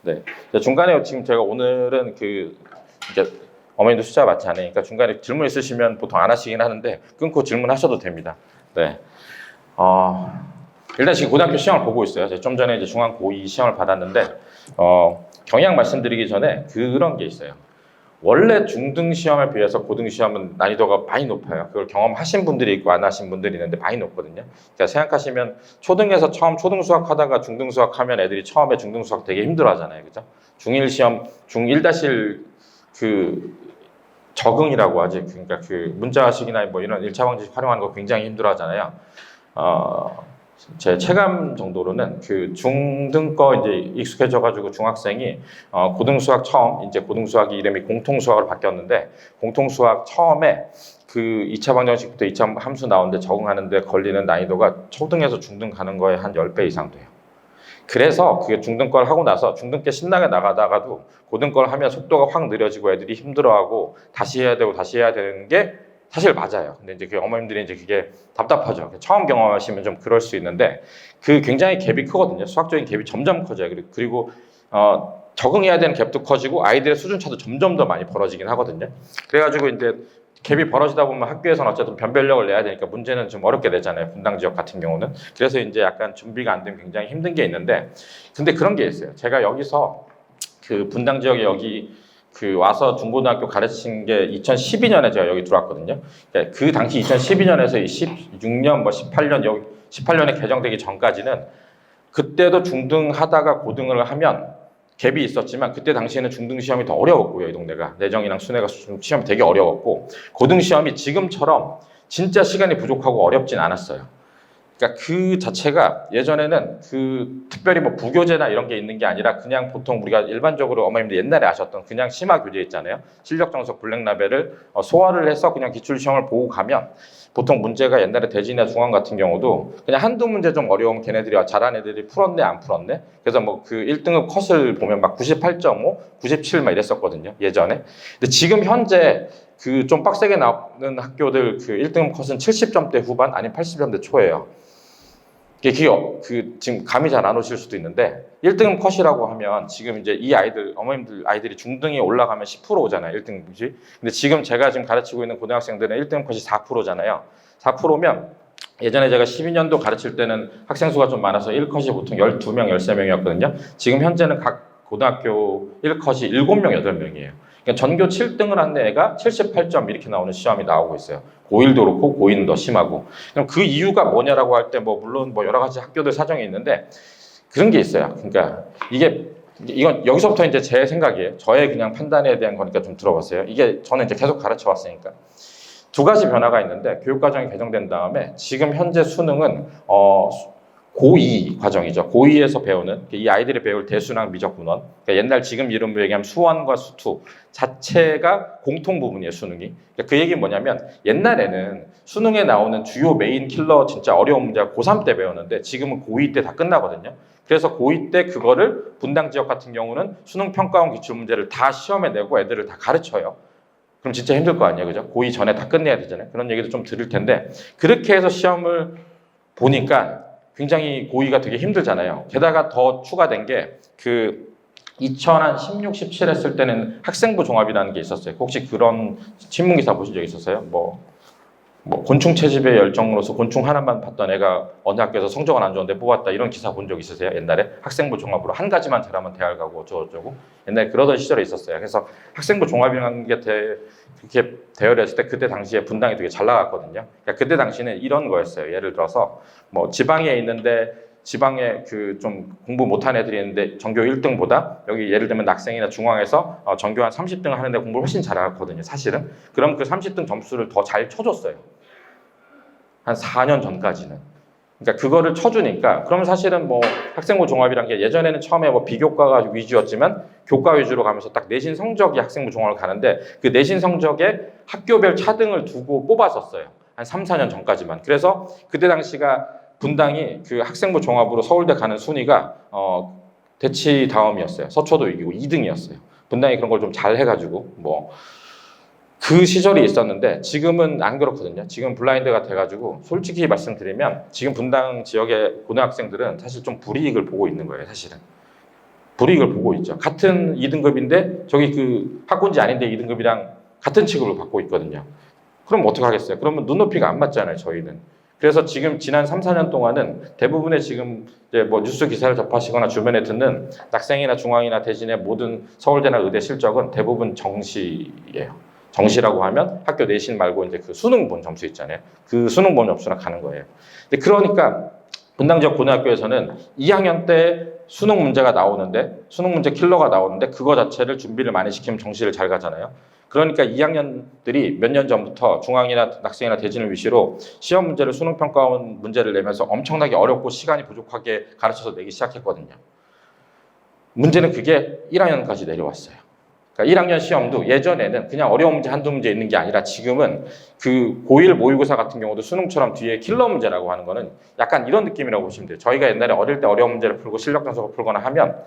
네. 중간에 지금 제가 오늘은 그 이제 어머님도 숫자 맞지 않으니까 중간에 질문 있으시면 보통 안 하시긴 하는데 끊고 질문하셔도 됩니다. 네. 일단 지금 고등학교 시험을 보고 있어요. 제가 좀 전에 이제 중앙 고2 시험을 받았는데 경향 말씀드리기 전에 그런 게 있어요. 원래 중등 시험에 비해서 고등 시험은 난이도가 많이 높아요. 그걸 경험하신 분들이 있고 안 하신 분들이 있는데 많이 높거든요. 그러니까 생각하시면 초등에서 처음 초등 수학 하다가 중등 수학 하면 애들이 처음에 중등 수학 되게 힘들어 하잖아요. 그죠? 중1 시험, 중1-1 그 적응이라고 하지. 그러니까 그 문자식이나 뭐 이런 1차 방정식 활용하는 거 굉장히 힘들어 하잖아요. 제 체감 정도로는 그 중등 거 이제 익숙해져가지고 중학생이 고등 수학 처음 이제 고등 수학이 이름이 공통 수학으로 바뀌었는데 공통 수학 처음에 그 2차 방정식부터 2차 함수 나오는데 적응하는데 걸리는 난이도가 초등에서 중등 가는 거에 한 10배 이상 돼요. 그래서 그게 중등 걸 하고 나서 중등 게 신나게 나가다가도 고등 걸 하면 속도가 확 느려지고 애들이 힘들어하고 다시 해야 되고 다시 해야 되는 게 사실 맞아요. 근데 이제 그 어머님들이 이제 그게 답답하죠. 처음 경험하시면 좀 그럴 수 있는데 그 굉장히 갭이 크거든요. 수학적인 갭이 점점 커져요. 그리고 적응해야 되는 갭도 커지고 아이들의 수준 차도 점점 더 많이 벌어지긴 하거든요. 그래가지고 이제 갭이 벌어지다 보면 학교에서는 어쨌든 변별력을 내야 되니까 문제는 좀 어렵게 되잖아요. 분당 지역 같은 경우는. 그래서 이제 약간 준비가 안 되면 굉장히 힘든 게 있는데, 근데 그런 게 있어요. 제가 여기서 그 분당 지역에 여기 그 와서 중고등학교 가르친 게 2012년에 제가 여기 들어왔거든요. 그러니까 그 당시 2012년에서 16년, 뭐 18년, 여기 18년에 개정되기 전까지는 그때도 중등 하다가 고등을 하면 갭이 있었지만 그때 당시에는 중등 시험이 더 어려웠고요. 이 동네가 내정이랑 순회가 시험이 되게 어려웠고 고등 시험이 지금처럼 진짜 시간이 부족하고 어렵진 않았어요. 그러니까 그 자체가 예전에는 그 특별히 뭐 부교재나 이런 게 있는 게 아니라 그냥 보통 우리가 일반적으로 어머님들 옛날에 아셨던 그냥 심화 교재 있잖아요. 실력 정석 블랙라벨을 소화를 해서 그냥 기출 시험을 보고 가면 보통 문제가 옛날에 대진이나 중앙 같은 경우도 그냥 한두 문제 좀 어려우면 걔네들이 잘한 애들이 풀었네 안 풀었네. 그래서 뭐 그 1등급 컷을 보면 막 98.5, 97 막 이랬었거든요. 예전에. 근데 지금 현재 그 좀 빡세게 나오는 학교들 그 1등급 컷은 70점대 후반 아니면 80점대 초예요. 그 지금 감이 잘 안 오실 수도 있는데 1등급 컷이라고 하면 지금 이제 이 아이들 어머님들 아이들이 중등에 올라가면 10% 오잖아요. 1등급이. 근데 지금 제가 지금 가르치고 있는 고등학생들은 1등급 컷이 4%잖아요. 4%면 예전에 제가 12년도 가르칠 때는 학생 수가 좀 많아서 1컷이 보통 12명, 13명이었거든요. 지금 현재는 각 고등학교 1컷이 7명, 8명이에요. 그러니까 전교 7등을 한 애가 78점 이렇게 나오는 시험이 나오고 있어요. 고1도 그렇고 고2는 더 심하고. 그럼 그 이유가 뭐냐라고 할 때 뭐 물론 뭐 여러 가지 학교들 사정이 있는데 그런 게 있어요. 그러니까 이건 여기서부터 이제 제 생각이에요. 저의 그냥 판단에 대한 거니까 좀 들어봤어요. 이게 저는 이제 계속 가르쳐 왔으니까. 두 가지 변화가 있는데 교육과정이 개정된 다음에 지금 현재 수능은 고2 과정이죠. 고2에서 배우는 이 아이들이 배울 대수랑 미적분원. 그러니까 옛날 지금 이름으로 얘기하면 수원과 수투 자체가 공통 부분이에요. 수능이. 그러니까 그 얘기는 뭐냐면 옛날에는 수능에 나오는 주요 메인 킬러 진짜 어려운 문제가 고3 때 배웠는데 지금은 고2 때 다 끝나거든요. 그래서 고2 때 그거를 분당 지역 같은 경우는 수능 평가원 기출 문제를 다 시험에 내고 애들을 다 가르쳐요. 그럼 진짜 힘들 거 아니에요. 그죠? 고2 전에 다 끝내야 되잖아요. 그런 얘기도 좀 들을 텐데 그렇게 해서 시험을 보니까 굉장히 고2가 되게 힘들잖아요. 게다가 더 추가된 게 그 2016, 17 했을 때는 학생부 종합이라는 게 있었어요. 혹시 그런 신문기사 보신 적 있었어요? 뭐 곤충 채집의 열정으로서 곤충 하나만 봤던 애가 어느 학교에서 성적은 안 좋은데 뽑았다 이런 기사 본 적 있으세요? 옛날에 학생부 종합으로 한 가지만 잘하면 대학 가고 어쩌고저쩌고 옛날에 그러던 시절에 있었어요. 그래서 학생부 종합이라는 게 그렇게 대열했을 때 그때 당시에 분당이 되게 잘 나갔거든요. 그러니까 그때 당시는 이런 거였어요. 예를 들어서 뭐 지방에 있는데 지방에 그 좀 공부 못한 애들이 있는데 전교 1등보다 여기 예를 들면 낙생이나 중앙에서 전교 한 30등 하는데 공부를 훨씬 잘하거든요. 사실은. 그럼 그 30등 점수를 더 잘 쳐줬어요. 한 4년 전까지는. 그러니까 그거를 쳐주니까 그러면 사실은 뭐 학생부 종합이란 게 예전에는 처음에 뭐 비교과가 위주였지만 교과 위주로 가면서 딱 내신 성적이 학생부 종합을 가는데 그 내신 성적에 학교별 차등을 두고 뽑았었어요. 한 3, 4년 전까지만. 그래서 그때 당시가 분당이 그 학생부 종합으로 서울대 가는 순위가 대치 다음이었어요. 서초도 이기고 2등이었어요. 분당이 그런 걸 좀 잘 해가지고 뭐 그 시절이 있었는데 지금은 안 그렇거든요. 지금 블라인드가 돼가지고 솔직히 말씀드리면 지금 분당 지역의 고등학생들은 사실 좀 불이익을 보고 있는 거예요. 사실은. 불이익을 보고 있죠. 같은 2등급인데 저기 그 학군지 아닌데 2등급이랑 같은 취급을 받고 있거든요. 그럼 어떻게 하겠어요? 그러면 눈높이가 안 맞잖아요, 저희는. 그래서 지금 지난 3, 4년 동안은 대부분의 지금 이제 뭐 뉴스 기사를 접하시거나 주변에 듣는 낙생이나 중앙이나 대진의 모든 서울대나 의대 실적은 대부분 정시예요. 정시라고 하면 학교 내신 말고 이제 그 수능 본 점수 있잖아요. 그 수능 본 점수랑 가는 거예요. 근데 그러니까 분당 지역 고등학교에서는 2학년 때 수능 문제가 나오는데 수능 문제 킬러가 나오는데 그거 자체를 준비를 많이 시키면 정시를 잘 가잖아요. 그러니까 2학년들이 몇 년 전부터 중앙이나 낙생이나 대진을 위시로 시험 문제를 수능 평가원 문제를 내면서 엄청나게 어렵고 시간이 부족하게 가르쳐서 내기 시작했거든요. 문제는 그게 1학년까지 내려왔어요. 그러니까 1학년 시험도 예전에는 그냥 어려운 문제 한두 문제 있는 게 아니라 지금은 그 고1 모의고사 같은 경우도 수능처럼 뒤에 킬러 문제라고 하는 거는 약간 이런 느낌이라고 보시면 돼요. 저희가 옛날에 어릴 때 어려운 문제를 풀고 실력 단속을 풀거나 하면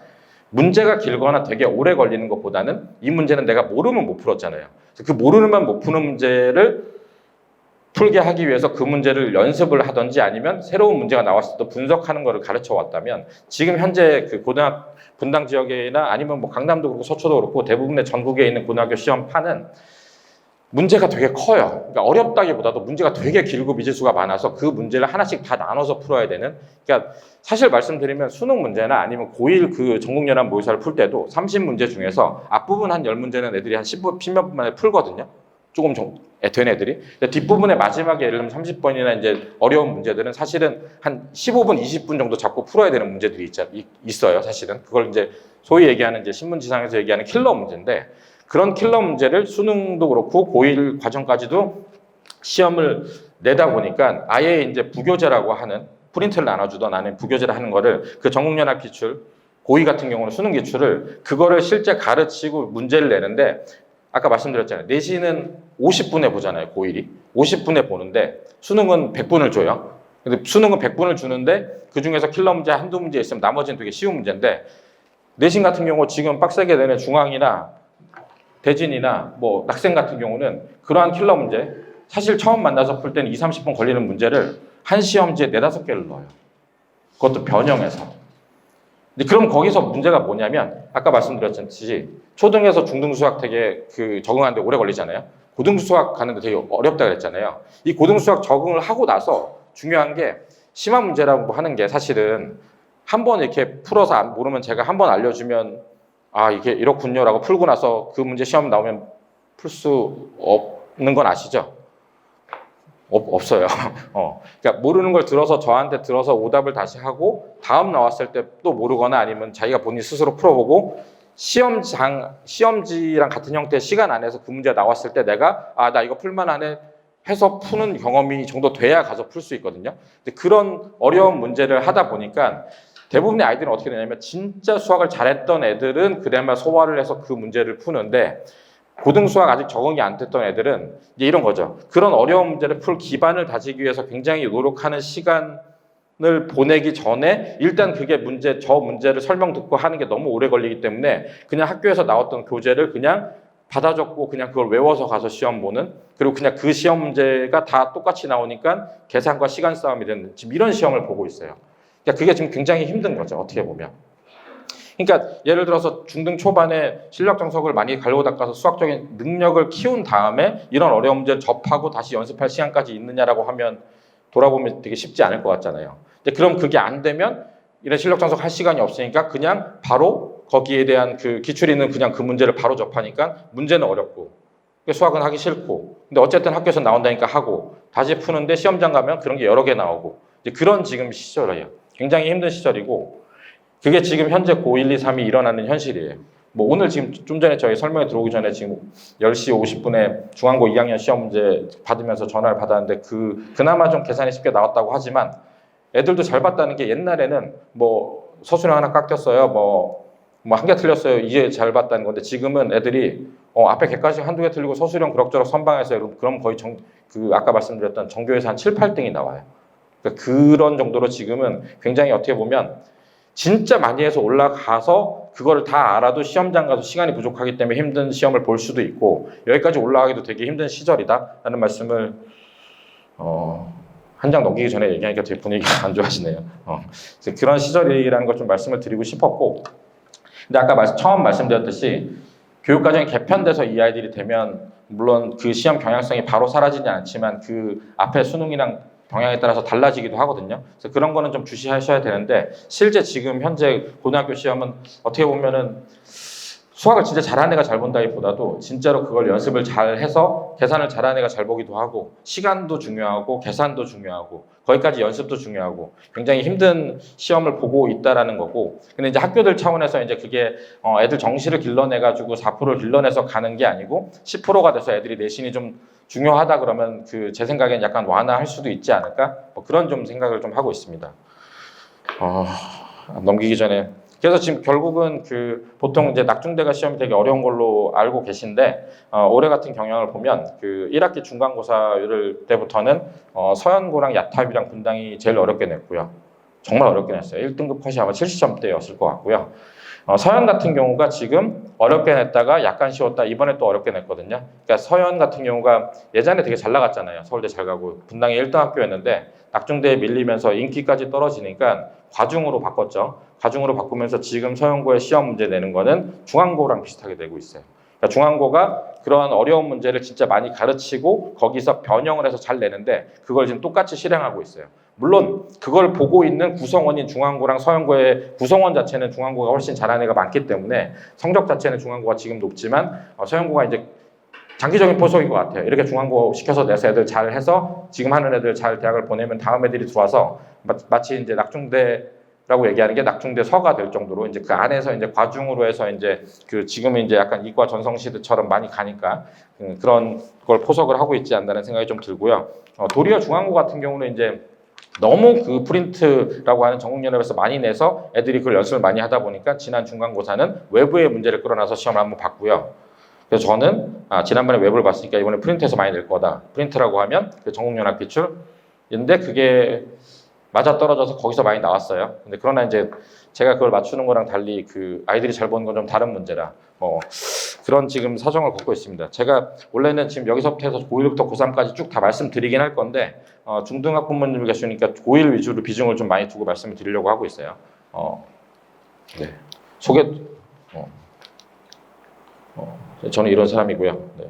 문제가 길거나 되게 오래 걸리는 것보다는 이 문제는 내가 모르면 못 풀었잖아요. 그 모르면 못 푸는 문제를 풀게 하기 위해서 그 문제를 연습을 하든지 아니면 새로운 문제가 나왔을 때 분석하는 것을 가르쳐 왔다면 지금 현재 그 분당 지역이나 아니면 뭐 강남도 그렇고 서초도 그렇고 대부분의 전국에 있는 고등학교 시험판은 문제가 되게 커요. 그러니까 어렵다기보다도 문제가 되게 길고 미지수가 많아서 그 문제를 하나씩 다 나눠서 풀어야 되는. 그러니까 사실 말씀드리면 수능 문제나 아니면 고1 그 전국연합 모의사를 풀 때도 30문제 중에서 앞부분 한 10문제는 애들이 한 10몇 분 만에 풀거든요. 조금 된 애들이. 뒷부분에 마지막에 예를 들면 30번이나 이제 어려운 문제들은 사실은 한 15분, 20분 정도 잡고 풀어야 되는 문제들이 있어요. 사실은. 그걸 이제 소위 얘기하는 이제 신문지상에서 얘기하는 킬러 문제인데 그런 킬러 문제를 수능도 그렇고 고1 과정까지도 시험을 내다 보니까 아예 이제 부교재라고 하는 프린트를 나눠주던 아니면 부교재를 하는 거를 그 전국연합 기출, 고2 같은 경우는 수능 기출을 그거를 실제 가르치고 문제를 내는데 아까 말씀드렸잖아요. 내신은 50분에 보잖아요. 고1이. 50분에 보는데 수능은 100분을 줘요. 근데 수능은 100분을 주는데 그중에서 킬러 문제 한두 문제 있으면 나머지는 되게 쉬운 문제인데 내신 같은 경우 지금 빡세게 내는 중앙이나 대진이나 뭐 낙생 같은 경우는 그러한 킬러 문제 사실 처음 만나서 풀 때는 2, 30분 걸리는 문제를 한 시험지에 4, 5개를 넣어요. 그것도 변형해서. 근데 그럼 거기서 문제가 뭐냐면 아까 말씀드렸듯이 초등에서 중등 수학 되게 그 적응하는데 오래 걸리잖아요. 고등 수학 가는데 되게 어렵다 그랬잖아요. 이 고등 수학 적응을 하고 나서 중요한 게 심한 문제라고 하는 게 사실은 한 번 이렇게 풀어서 모르면 제가 한 번 알려주면 아 이게 이렇군요라고 풀고 나서 그 문제 시험 나오면 풀 수 없는 건 아시죠? 없어요. 그러니까 모르는 걸 들어서 저한테 들어서 오답을 다시 하고 다음 나왔을 때 또 모르거나 아니면 자기가 본인 스스로 풀어보고 시험지랑 같은 형태의 시간 안에서 그 문제가 나왔을 때 내가 아 나 이거 풀만하네 해서 푸는 경험이 정도 돼야 가서 풀 수 있거든요. 근데 그런 어려운 문제를 하다 보니까 대부분의 아이들은 어떻게 되냐면 진짜 수학을 잘했던 애들은 그나마 소화를 해서 그 문제를 푸는데 고등 수학 아직 적응이 안 됐던 애들은 이제 이런 거죠. 그런 어려운 문제를 풀 기반을 다지기 위해서 굉장히 노력하는 시간을 보내기 전에 일단 그게 저 문제를 설명 듣고 하는 게 너무 오래 걸리기 때문에 그냥 학교에서 나왔던 교재를 그냥 받아 적고 그냥 그걸 외워서 가서 시험 보는 그리고 그냥 그 시험 문제가 다 똑같이 나오니까 계산과 시간 싸움이 되는 지금 이런 시험을 보고 있어요. 그러니까 그게 지금 굉장히 힘든 거죠. 어떻게 보면. 그러니까 예를 들어서 중등 초반에 실력 정석을 많이 갈고 닦아서 수학적인 능력을 키운 다음에 이런 어려운 문제를 접하고 다시 연습할 시간까지 있느냐라고 하면 돌아보면 되게 쉽지 않을 것 같잖아요. 근데 그럼 그게 안 되면 이런 실력 정석 할 시간이 없으니까 그냥 바로 거기에 대한 그 기출이 있는 그냥 그 문제를 바로 접하니까 문제는 어렵고 수학은 하기 싫고 근데 어쨌든 학교에서 나온다니까 하고 다시 푸는데 시험장 가면 그런 게 여러 개 나오고 이제 그런 지금 시절이에요. 굉장히 힘든 시절이고 그게 지금 현재 고1, 2, 3이 일어나는 현실이에요. 뭐 오늘 지금 좀 전에 저희 설명에 들어오기 전에 지금 10시 50분에 중앙고 2학년 시험 문제 받으면서 전화를 받았는데 그나마 좀 계산이 쉽게 나왔다고 하지만 애들도 잘 봤다는 게 옛날에는 뭐 서술형 하나 깎였어요. 뭐 한 개 틀렸어요. 이제 잘 봤다는 건데 지금은 애들이 앞에 개까지 한두 개 틀리고 서술형 그럭저럭 선방해서 그럼 거의 아까 말씀드렸던 전교에서 한 7, 8등이 나와요. 그러니까 그런 정도로 지금은 굉장히 어떻게 보면 진짜 많이 해서 올라가서 그거를 다 알아도 시험장 가서 시간이 부족하기 때문에 힘든 시험을 볼 수도 있고 여기까지 올라가기도 되게 힘든 시절이다라는 말씀을 한 장 넘기기 전에 얘기하니까 되게 분위기가 안 좋아지네요. 그런 시절이라는 걸 좀 말씀을 드리고 싶었고 근데 아까 처음 말씀드렸듯이 교육과정이 개편돼서 이 아이들이 되면 물론 그 시험 경향성이 바로 사라지지 않지만 그 앞에 수능이랑 경향에 따라서 달라지기도 하거든요. 그래서 그런 거는 좀 주시하셔야 되는데 실제 지금 현재 고등학교 시험은 어떻게 보면은 수학을 진짜 잘하는 애가 잘 본다기보다도 진짜로 그걸 연습을 잘 해서 계산을 잘하는 애가 잘 보기도 하고 시간도 중요하고 계산도 중요하고 거기까지 연습도 중요하고 굉장히 힘든 시험을 보고 있다라는 거고 근데 이제 학교들 차원에서 이제 그게 애들 정시를 길러내가지고 4%를 길러내서 가는 게 아니고 10%가 돼서 애들이 내신이 좀 중요하다 그러면 그 제 생각엔 약간 완화할 수도 있지 않을까 뭐 그런 좀 생각을 좀 하고 있습니다. 넘기기 전에 그래서 지금 결국은 그 보통 이제 낙중대가 시험이 되게 어려운 걸로 알고 계신데 올해 같은 경향을 보면 그 1학기 중간고사를 때부터는 서연고랑 야탑이랑 분당이 제일 어렵게 냈고요. 정말 어렵게 냈어요. 1등급 컷이 아마 70점대였을 것 같고요. 서연 같은 경우가 지금 어렵게 냈다가 약간 쉬웠다 이번에 또 어렵게 냈거든요. 그러니까 서연 같은 경우가 예전에 되게 잘 나갔잖아요. 서울대 잘 가고 분당이 1등 학교였는데 낙중대에 밀리면서 인기까지 떨어지니까 과중으로 바꿨죠. 과중으로 바꾸면서 지금 서연고의 시험 문제 내는 거는 중앙고랑 비슷하게 되고 있어요. 그러니까 중앙고가 그런 어려운 문제를 진짜 많이 가르치고 거기서 변형을 해서 잘 내는데 그걸 지금 똑같이 실행하고 있어요. 물론 그걸 보고 있는 구성원인 중앙고랑 서연고의 구성원 자체는 중앙고가 훨씬 잘하는 애가 많기 때문에 성적 자체는 중앙고가 지금 높지만 서연고가 이제 장기적인 포석인 것 같아요. 이렇게 중앙고 시켜서 내서 애들 잘 해서 지금 하는 애들 잘 대학을 보내면 다음 애들이 들어와서 마치 이제 낙중대라고 얘기하는 게 낙중대 서가 될 정도로 이제 그 안에서 이제 과중으로 해서 이제 그 지금은 이제 약간 이과 전성시대처럼 많이 가니까 그런 걸 포석을 하고 있지 않나는 생각이 좀 들고요. 도리어 중앙고 같은 경우는 이제 너무 그 프린트라고 하는 전국연합에서 많이 내서 애들이 그걸 연습을 많이 하다 보니까 지난 중간고사는 외부의 문제를 끌어놔서 시험을 한번 봤고요. 그래서 저는 지난번에 외부를 봤으니까 이번에 프린트에서 많이 낼 거다. 프린트라고 하면 그 전국연합 기출인데 그게 맞아떨어져서 거기서 많이 나왔어요. 근데 그러나 이제 제가 그걸 맞추는 거랑 달리 그 아이들이 잘 보는 건 좀 다른 문제라 그런 지금 사정을 겪고 있습니다. 제가 원래는 지금 여기서부터 해서 고1부터 고3까지 쭉 다 말씀드리긴 할 건데 중등학 부모님이 계시니까 고1 위주로 비중을 좀 많이 두고 말씀을 드리려고 하고 있어요. 네. 저는 이런 사람이고요. 네.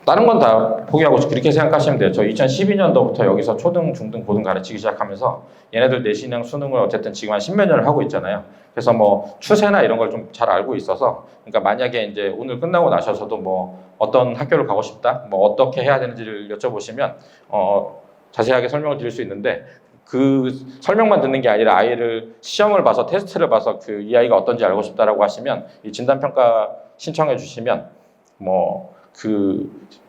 다른 건 다 포기하고 그렇게 생각하시면 돼요. 저 2012년도부터 여기서 초등, 중등, 고등 가르치기 시작하면서 얘네들 내신이랑 수능을 어쨌든 지금 한 10몇 년을 하고 있잖아요. 그래서 추세나 이런 걸 좀 잘 알고 있어서 그러니까 만약에 이제 오늘 끝나고 나셔서도 어떤 학교를 가고 싶다, 어떻게 해야 되는지를 여쭤보시면 자세하게 설명을 드릴 수 있는데 그 설명만 듣는 게 아니라 아이를 시험을 봐서 테스트를 봐서 이 아이가 어떤지 알고 싶다라고 하시면 이 진단평가 신청해 주시면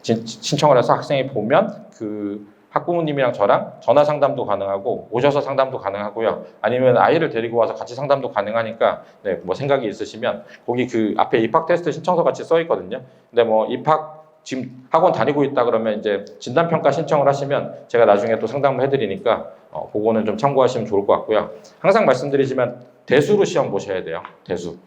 신청을 해서 학생이 보면 그 학부모님이랑 저랑 전화 상담도 가능하고 오셔서 상담도 가능하고요. 아니면 아이를 데리고 와서 같이 상담도 가능하니까 생각이 있으시면 거기 그 앞에 입학 테스트 신청서 같이 써 있거든요. 근데 입학 지금 학원 다니고 있다 그러면 이제 진단평가 신청을 하시면 제가 나중에 또 상담을 해드리니까 그거는 좀 참고하시면 좋을 것 같고요. 항상 말씀드리지만 대수로 시험 보셔야 돼요. 대수.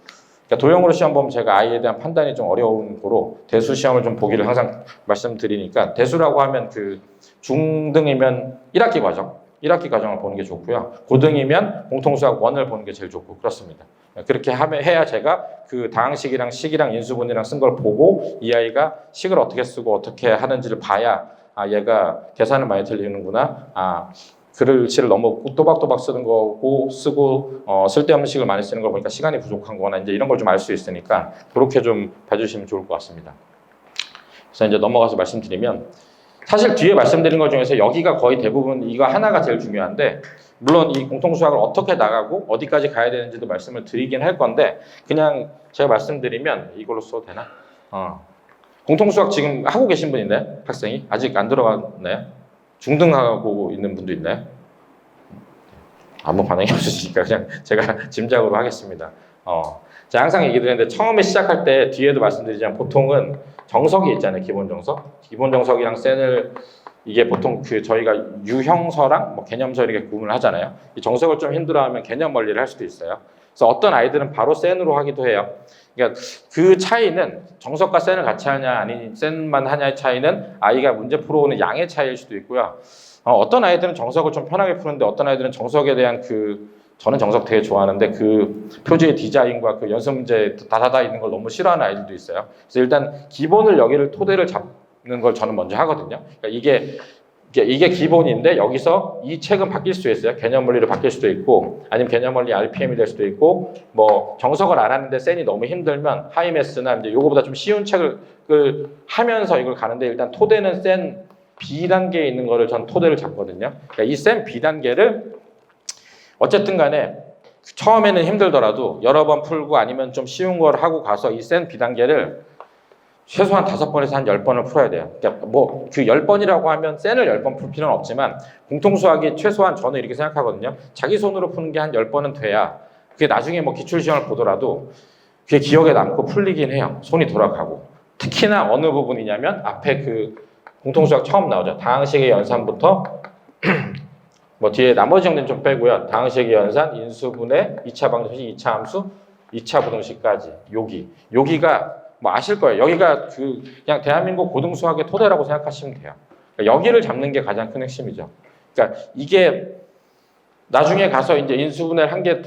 그러니까 도형으로 시험 보면 제가 아이에 대한 판단이 좀 어려운 거로 대수 시험을 좀 보기를 항상 말씀드리니까 대수라고 하면 그 중등이면 1학기 과정을 보는 게 좋고요. 고등이면 공통수학 1을 보는 게 제일 좋고 그렇습니다. 그렇게 해야 제가 그 다항식이랑 식이랑 인수분해랑 쓴 걸 보고 이 아이가 식을 어떻게 쓰고 어떻게 하는지를 봐야 얘가 계산을 많이 틀리는구나. 글씨를 너무 또박또박 쓰는 거고 쓰고 쓸데없는 식을 많이 쓰는 걸 보니까 시간이 부족한 거나 이제 이런 걸 좀 알 수 있으니까 그렇게 좀 봐주시면 좋을 것 같습니다. 그래서 이제 넘어가서 말씀드리면 사실 뒤에 말씀드린 것 중에서 여기가 거의 대부분 이거 하나가 제일 중요한데 물론 이 공통수학을 어떻게 나가고 어디까지 가야 되는지도 말씀을 드리긴 할 건데 그냥 제가 말씀드리면 이걸로 써도 되나? 공통수학 지금 하고 계신 분 있나요? 학생이? 아직 안 들어갔나요? 중등하고 있는 분도 있나요? 아무 반응이 없으시니까 그냥 제가 짐작으로 하겠습니다. 제가 항상 얘기 드리는데 처음에 시작할 때 뒤에도 말씀드리지만 보통은 정석이 있잖아요. 기본 정석. 기본 정석이랑 센을 이게 보통 저희가 유형서랑 개념서 이렇게 구분을 하잖아요. 이 정석을 좀 힘들어하면 개념 원리를 할 수도 있어요. 그래서 어떤 아이들은 바로 센으로 하기도 해요. 그러니까 그 차이는 정석과 센을 같이 하냐 아니 센만 하냐의 차이는 아이가 문제 풀어오는 양의 차이일 수도 있고요. 어떤 아이들은 정석을 좀 편하게 푸는데 어떤 아이들은 정석에 대한 저는 정석 되게 좋아하는데 그 표지의 디자인과 그 연습 문제 다다다 있는 걸 너무 싫어하는 아이들도 있어요. 그래서 일단 기본을 여기를 토대를 잡는 걸 저는 먼저 하거든요. 그러니까 이게 기본인데 여기서 이 책은 바뀔 수 있어요. 개념 원리로 바뀔 수도 있고 아니면 개념 원리 RPM이 될 수도 있고 뭐 정석을 안 하는데 센이 너무 힘들면 하이메스나 이제 요거보다 좀 쉬운 책을 하면서 이걸 가는데 일단 토대는 센 B단계에 있는 거를 전 토대를 잡거든요. 그러니까 이 센 B단계를 어쨌든 간에 처음에는 힘들더라도 여러 번 풀고 아니면 좀 쉬운 걸 하고 가서 이 센 B단계를 최소한 5번에서 한 10번을 풀어야 돼요. 그러니까 뭐 그 10번이라고 하면 센을 10번 풀 필요는 없지만 공통수학이 최소한 저는 이렇게 생각하거든요. 자기 손으로 푸는 게 한 10번은 돼야 그게 나중에 뭐 기출시험을 보더라도 그게 기억에 남고 풀리긴 해요. 손이 돌아가고. 특히나 어느 부분이냐면 앞에 그 공통수학 처음 나오죠. 다항식의 연산부터 뭐 뒤에 나머지 형태는 좀 빼고요. 다항식의 연산, 인수분해, 2차 방정식, 2차 함수, 2차 부등식까지 여기가 뭐 아실 거예요. 여기가 그냥 대한민국 고등수학의 토대라고 생각하시면 돼요. 그러니까 여기를 잡는 게 가장 큰 핵심이죠. 그러니까 이게 나중에 가서 이제 인수분해를 한 게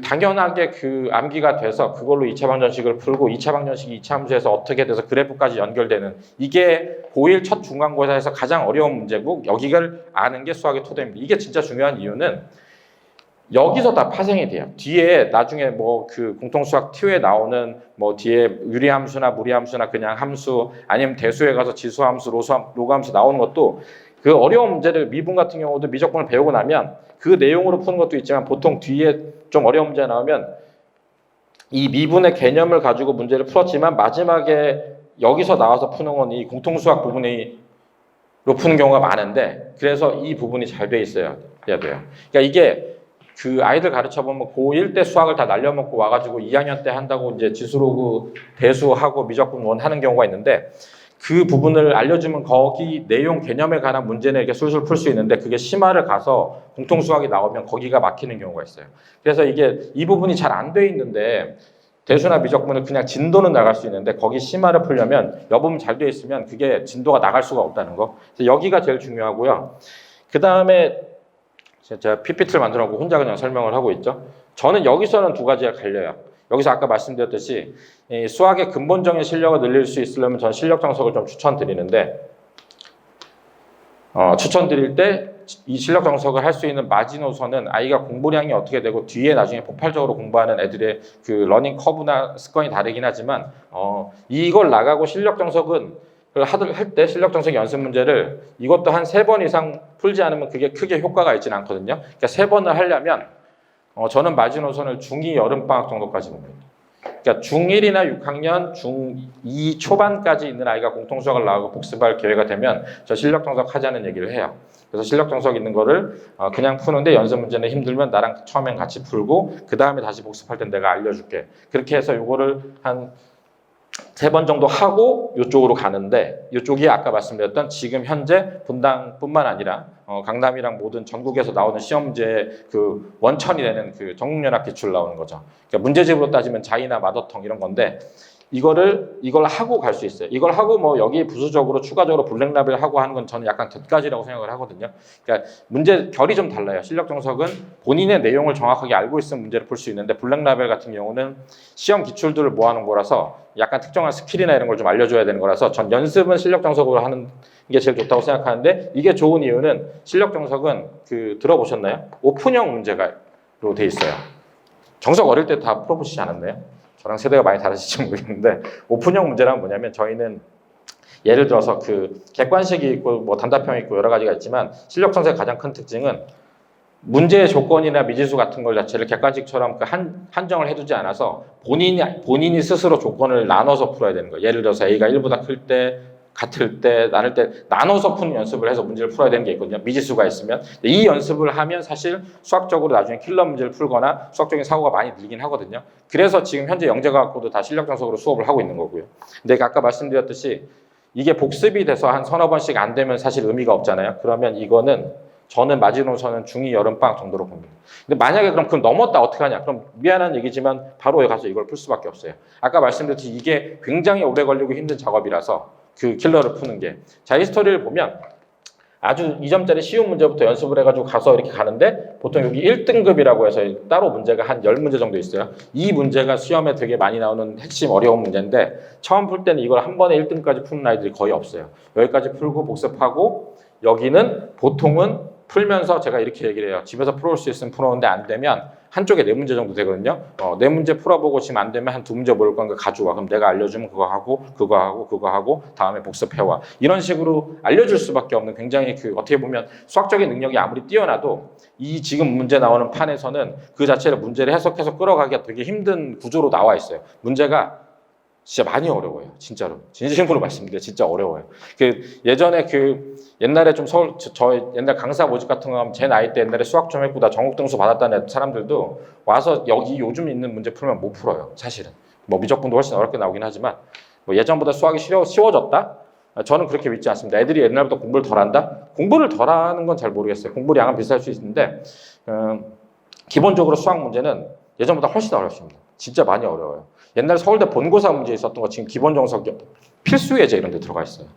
당연하게 그 암기가 돼서 그걸로 2차 방정식을 풀고 2차 방정식이 2차 함수에서 어떻게 돼서 그래프까지 연결되는 이게 고1 첫 중간고사에서 가장 어려운 문제고 여기를 아는 게 수학의 토대입니다. 이게 진짜 중요한 이유는 여기서 다 파생이 돼요. 뒤에 나중에 뭐 그 공통수학 T에 나오는 뭐 뒤에 유리함수나 무리함수나 그냥 함수 아니면 대수에 가서 지수함수, 로그함수 나오는 것도 그 어려운 문제를 미분 같은 경우도 미적분을 배우고 나면 그 내용으로 푸는 것도 있지만 보통 뒤에 좀 어려운 문제 나오면 이 미분의 개념을 가지고 문제를 풀었지만 마지막에 여기서 나와서 푸는 건 이 공통수학 부분으로 푸는 경우가 많은데 그래서 이 부분이 잘 돼 있어야 돼요. 그러니까 이게 그 아이들 가르쳐 보면 고1 때 수학을 다 날려먹고 와가지고 2학년 때 한다고 이제 지수로그 대수하고 미적분 원 하는 경우가 있는데 그 부분을 알려주면 거기 내용 개념에 관한 문제는 이렇게 술술 풀 수 있는데 그게 심화를 가서 공통수학이 나오면 거기가 막히는 경우가 있어요. 그래서 이게 이 부분이 잘 안 돼 있는데 대수나 미적분을 그냥 진도는 나갈 수 있는데 거기 심화를 풀려면 여부분 잘 돼 있으면 그게 진도가 나갈 수가 없다는 거. 그래서 여기가 제일 중요하고요. 그 다음에 제가 PPT를 만들어 놓고 혼자 그냥 설명을 하고 있죠. 저는 여기서는 두 가지가 갈려요. 여기서 아까 말씀드렸듯이 이 수학의 근본적인 실력을 늘릴 수 있으려면 전 실력 정석을 좀 추천드리는데 추천드릴 때 이 실력 정석을 할 수 있는 마지노선은 아이가 공부량이 어떻게 되고 뒤에 나중에 폭발적으로 공부하는 애들의 그 러닝 커브나 습관이 다르긴 하지만 이걸 나가고 실력 정석은 할 때 실력 정석 연습 문제를 이것도 한 3번 이상 풀지 않으면 그게 크게 효과가 있지는 않거든요. 그러니까 3번을 하려면 저는 마지노선을 중2 여름방학 정도까지 봅니다. 그러니까 중1이나 6학년, 중2 초반까지 있는 아이가 공통수학을 나오고 복습할 기회가 되면 저 실력 정석 하자는 얘기를 해요. 그래서 실력 정석 있는 거를 그냥 푸는데 연습 문제는 힘들면 나랑 처음엔 같이 풀고 그 다음에 다시 복습할 땐 내가 알려줄게. 그렇게 해서 요거를 한 3번 정도 하고 이쪽으로 가는데 이쪽이 아까 말씀드렸던 지금 현재 분당뿐만 아니라 강남이랑 모든 전국에서 나오는 시험 문제의 그 원천이 되는 그 전국연합 기출 나오는 거죠. 그러니까 문제집으로 따지면 자이나 마더텅 이런 건데 이걸 하고 갈 수 있어요. 이걸 하고 뭐 여기 부수적으로 추가적으로 블랙라벨 하고 하는 건 저는 약간 곁가지라고 생각을 하거든요. 그러니까 문제 결이 좀 달라요. 실력 정석은 본인의 내용을 정확하게 알고 있으면 문제를 풀 수 있는데 블랙라벨 같은 경우는 시험 기출들을 모아놓은 거라서 약간 특정한 스킬이나 이런 걸 좀 알려줘야 되는 거라서 전 연습은 실력 정석으로 하는 게 제일 좋다고 생각하는데 이게 좋은 이유는 실력 정석은 들어보셨나요? 오픈형 문제가로 돼 있어요. 정석 어릴 때 다 풀어보시지 않았나요? 저랑 세대가 많이 다르실지 모르겠는데 오픈형 문제란 뭐냐면 저희는 예를 들어서 그 객관식이 있고 뭐 단답형이 있고 여러 가지가 있지만 실력 정석의 가장 큰 특징은 문제의 조건이나 미지수 같은 걸 자체를 객관식처럼 한정을 해두지 않아서 본인이 스스로 조건을 나눠서 풀어야 되는 거예요. 예를 들어서 A가 1보다 클 때, 같을 때, 나눌 때 나눠서 푸는 연습을 해서 문제를 풀어야 되는 게 있거든요. 미지수가 있으면. 이 연습을 하면 사실 수학적으로 나중에 킬러 문제를 풀거나 수학적인 사고가 많이 늘긴 하거든요. 그래서 지금 현재 영재과학고도 다 실력 정석으로 수업을 하고 있는 거고요. 근데 아까 말씀드렸듯이 이게 복습이 돼서 한 서너 번씩 안 되면 사실 의미가 없잖아요. 그러면 이거는 저는 마지노선은 중2 여름방학 정도로 봅니다. 근데 만약에 그럼 넘었다 어떻게 하냐? 그럼 미안한 얘기지만 바로 가서 이걸 풀 수밖에 없어요. 아까 말씀드렸듯이 이게 굉장히 오래 걸리고 힘든 작업이라서 그 킬러를 푸는 게. 자, 히스토리를 보면 아주 2점짜리 쉬운 문제부터 연습을 해가지고 가서 이렇게 가는데 보통 여기 1등급이라고 해서 따로 문제가 한 10문제 정도 있어요. 이 문제가 시험에 되게 많이 나오는 핵심 어려운 문제인데 처음 풀 때는 이걸 한 번에 1등까지 푸는 아이들이 거의 없어요. 여기까지 풀고 복습하고 여기는 보통은 풀면서 제가 이렇게 얘기를 해요. 집에서 풀어올 수 있으면 풀어오는데 안 되면 한쪽에 4문제 정도 되거든요. 4문제 풀어보고 지금 안 되면 한 2문제 모를 건가 가져와. 그럼 내가 알려주면 그거 하고 그거 하고 그거 하고 다음에 복습해와. 이런 식으로 알려줄 수밖에 없는 굉장히 그 어떻게 보면 수학적인 능력이 아무리 뛰어나도 이 지금 문제 나오는 판에서는 그 자체를 문제를 해석해서 끌어가기가 되게 힘든 구조로 나와 있어요. 문제가 진짜 많이 어려워요. 진짜로. 진심으로 말씀드려요. 진짜 어려워요. 그 예전에 그 옛날에 좀 저 옛날 강사 모집 같은 거 하면 제 나이 때 옛날에 수학 좀 했고 나 전국 등수 받았다는 사람들도 와서 여기 요즘 있는 문제 풀면 못 풀어요. 사실은. 뭐 미적분도 훨씬 어렵게 나오긴 하지만 뭐 예전보다 수학이 쉬워졌다? 저는 그렇게 믿지 않습니다. 애들이 옛날보다 공부를 덜 한다? 공부를 덜 하는 건 잘 모르겠어요. 공부량은 비슷할 수 있는데 기본적으로 수학 문제는 예전보다 훨씬 어렵습니다. 진짜 많이 어려워요. 옛날 서울대 본고사 문제 있었던 거 지금 기본 정석 필수 예제 이런 데 들어가 있어요.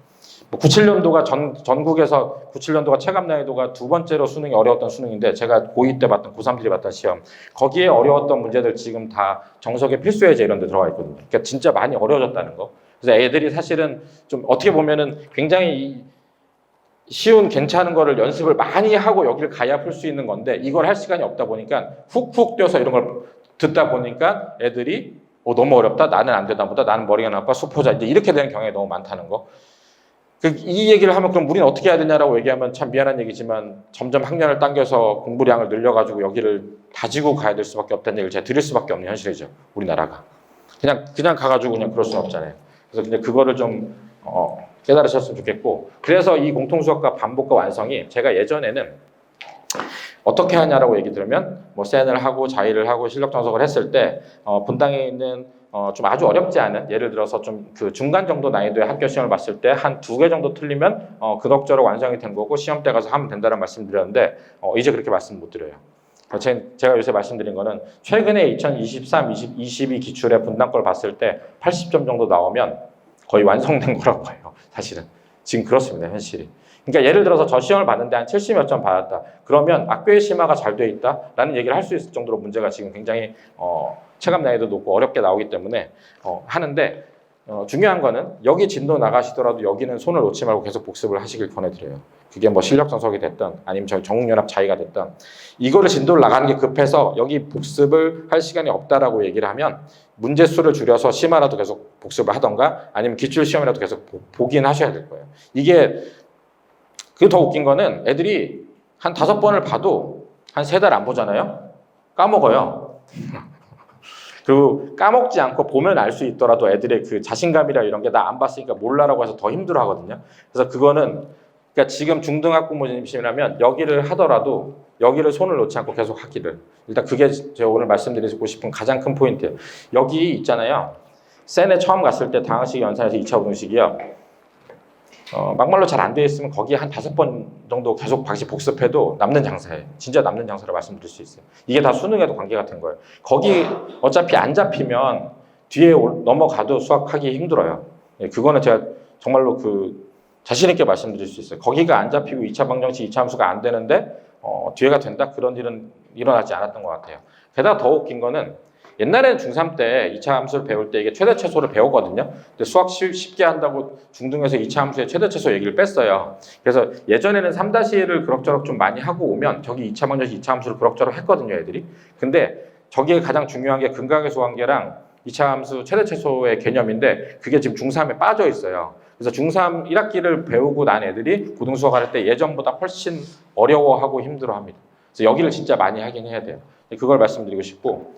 뭐 97년도가 전국에서 97년도가 체감 난이도가 2번째로 수능이 어려웠던 수능인데 제가 고2 때 봤던 고3들이 봤던 시험 거기에 어려웠던 문제들 지금 다 정석의 필수 예제 이런 데 들어가 있거든요. 그러니까 진짜 많이 어려워졌다는 거. 그래서 애들이 사실은 좀 어떻게 보면은 굉장히 쉬운 괜찮은 거를 연습을 많이 하고 여기를 가야 풀 수 있는 건데 이걸 할 시간이 없다 보니까 훅훅 뛰어서 이런 걸 듣다 보니까 애들이 너무 어렵다. 나는 안 되나 보다. 나는 머리가 나빠. 수포자. 이제 이렇게 되는 경향이 너무 많다는 거. 이 얘기를 하면 그럼 우리는 어떻게 해야 되냐라고 얘기하면 참 미안한 얘기지만 점점 학년을 당겨서 공부량을 늘려가지고 여기를 다지고 가야 될 수밖에 없다는 얘기를 제가 드릴 수밖에 없는 현실이죠. 우리나라가. 그냥 가가지고 그냥 그럴 수는 없잖아요. 그래서 그냥 그거를 좀 깨달으셨으면 좋겠고 그래서 이 공통수학과 반복과 완성이 제가 예전에는 어떻게 하냐라고 얘기 들으면 뭐 센을 하고 자의를 하고 실력 정석을 했을 때 분당에 있는 좀 아주 어렵지 않은 예를 들어서 좀 그 중간 정도 난이도의 학교 시험을 봤을 때 한 2개 정도 틀리면 그럭저럭 완성이 된 거고 시험 때 가서 하면 된다는 말씀드렸는데 이제 그렇게 말씀 못 드려요. 제가 요새 말씀드린 거는 최근에 2023, 22 기출의 분당 걸 봤을 때 80점 정도 나오면 거의 완성된 거라고 해요. 사실은 지금 그렇습니다. 현실이. 그러니까 예를 들어서 저 시험을 봤는데 한 70몇 점 받았다. 그러면 악교의 심화가 잘 돼 있다라는 얘기를 할 수 있을 정도로 문제가 지금 굉장히 체감 난이도 높고 어렵게 나오기 때문에 하는데 중요한 거는 여기 진도 나가시더라도 여기는 손을 놓지 말고 계속 복습을 하시길 권해드려요. 그게 뭐 실력 정석이 됐든 아니면 저희 전국연합 자의가 됐든 이거를 진도를 나가는 게 급해서 여기 복습을 할 시간이 없다라고 얘기를 하면 문제 수를 줄여서 심화라도 계속 복습을 하던가 아니면 기출 시험이라도 계속 보긴 하셔야 될 거예요. 이게 그 더 웃긴 거는 애들이 한 5번을 봐도 한 3달 안 보잖아요. 까먹어요. 그 까먹지 않고 보면 알 수 있더라도 애들의 그 자신감이라 이런 게 나 안 봤으니까 몰라라고 해서 더 힘들어 하거든요. 그래서 그거는 그러니까 지금 중등학부모님이시라면 여기를 하더라도 여기를 손을 놓지 않고 계속 하기를 일단 그게 제가 오늘 말씀드리고 싶은 가장 큰 포인트예요. 여기 있잖아요. 센에 처음 갔을 때 당학식 연산에서 2차 우등식이요. 막말로 잘 안 돼 있으면 거기에 한 5번 정도 계속 다시 복습해도 남는 장사예요. 진짜 남는 장사를 말씀드릴 수 있어요. 이게 다 수능에도 관계가 된 거예요. 거기 어차피 안 잡히면 뒤에 넘어가도 수학하기 힘들어요. 그거는 제가 정말로 그 자신 있게 말씀드릴 수 있어요. 거기가 안 잡히고 2차 방정식, 2차 함수가 안 되는데 뒤에가 된다? 그런 일은 일어나지 않았던 것 같아요. 게다가 더 웃긴 거는 옛날에는 중3 때 2차 함수를 배울 때 이게 최대 최소를 배우거든요. 근데 수학 쉽게 한다고 중등에서 2차 함수의 최대 최소 얘기를 뺐어요. 그래서 예전에는 3-1을 그럭저럭 좀 많이 하고 오면 저기 2차 방정식, 2차 함수를 그럭저럭 했거든요, 애들이. 근데 저기에 가장 중요한 게 근각의 수관계랑 2차 함수 최대 최소의 개념인데 그게 지금 중3에 빠져 있어요. 그래서 중3 1학기를 배우고 난 애들이 고등수학 할 때 예전보다 훨씬 어려워하고 힘들어합니다. 그래서 여기를 진짜 많이 하긴 해야 돼요. 그걸 말씀드리고 싶고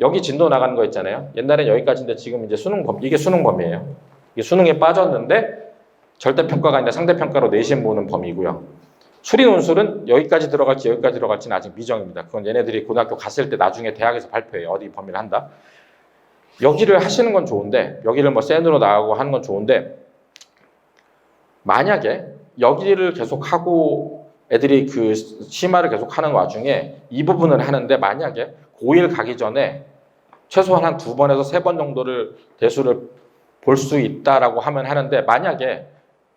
여기 진도 나가는 거 있잖아요. 옛날엔 여기까지인데 지금 이제 이게 수능 범위예요. 이게 수능에 빠졌는데 절대평가가 아니라 상대평가로 내신 보는 범위고요. 수리 논술은 여기까지 들어갈지 여기까지 들어갈지는 아직 미정입니다. 그건 얘네들이 고등학교 갔을 때 나중에 대학에서 발표해요. 어디 범위를 한다. 여기를 하시는 건 좋은데 여기를 뭐 센으로 나가고 하는 건 좋은데 만약에 여기를 계속 하고 애들이 그 심화를 계속 하는 와중에 이 부분을 하는데 만약에 고1 가기 전에 최소한 한 2번에서 3번 정도를 대수를 볼 수 있다라고 하면 하는데 만약에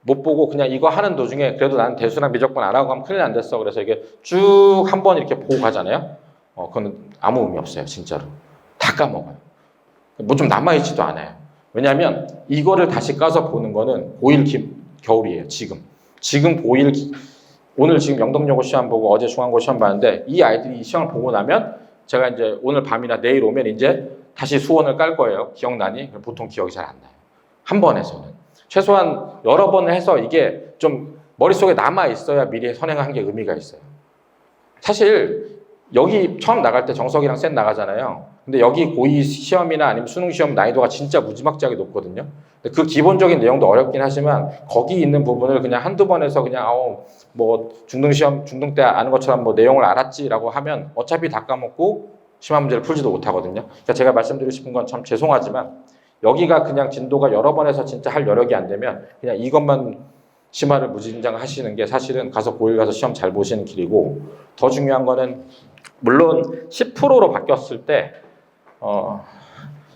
못 보고 그냥 이거 하는 도중에 그래도 나는 대수랑 미적분 안 하고 가면 큰일 안 됐어. 그래서 이게 쭉 한 번 이렇게 보고 가잖아요. 그건 아무 의미 없어요, 진짜로. 다 까먹어요. 뭐 좀 남아있지도 않아요. 왜냐하면 이거를 다시 까서 보는 거는 고1 겨울이에요, 지금. 지금 고1, 오늘 지금 영덕여고 시험 보고 어제 중앙고 시험 봤는데 이 아이들이 이 시험을 보고 나면 제가 이제 오늘 밤이나 내일 오면 이제 다시 수원을 깔 거예요. 기억나니? 보통 기억이 잘 안 나요. 한 번에서는. 최소한 여러 번을 해서 이게 좀 머릿속에 남아있어야 미리 선행한 게 의미가 있어요. 사실 여기 처음 나갈 때 정석이랑 셋 나가잖아요. 근데 여기 고2 시험이나 아니면 수능 시험 난이도가 진짜 무지막지하게 높거든요. 근데 그 기본적인 내용도 어렵긴 하지만 거기 있는 부분을 그냥 한두 번 해서 그냥 뭐 중등 시험 중등 때 아는 것처럼 뭐 내용을 알았지라고 하면 어차피 다 까먹고 심한 문제를 풀지도 못하거든요. 그러니까 제가 말씀드리고 싶은 건 참 죄송하지만 여기가 그냥 진도가 여러 번 해서 진짜 할 여력이 안 되면 그냥 이것만 심화를 무진장 하시는 게 사실은 가서 고1 가서 시험 잘 보시는 길이고, 더 중요한 거는 물론 10%로 바뀌었을 때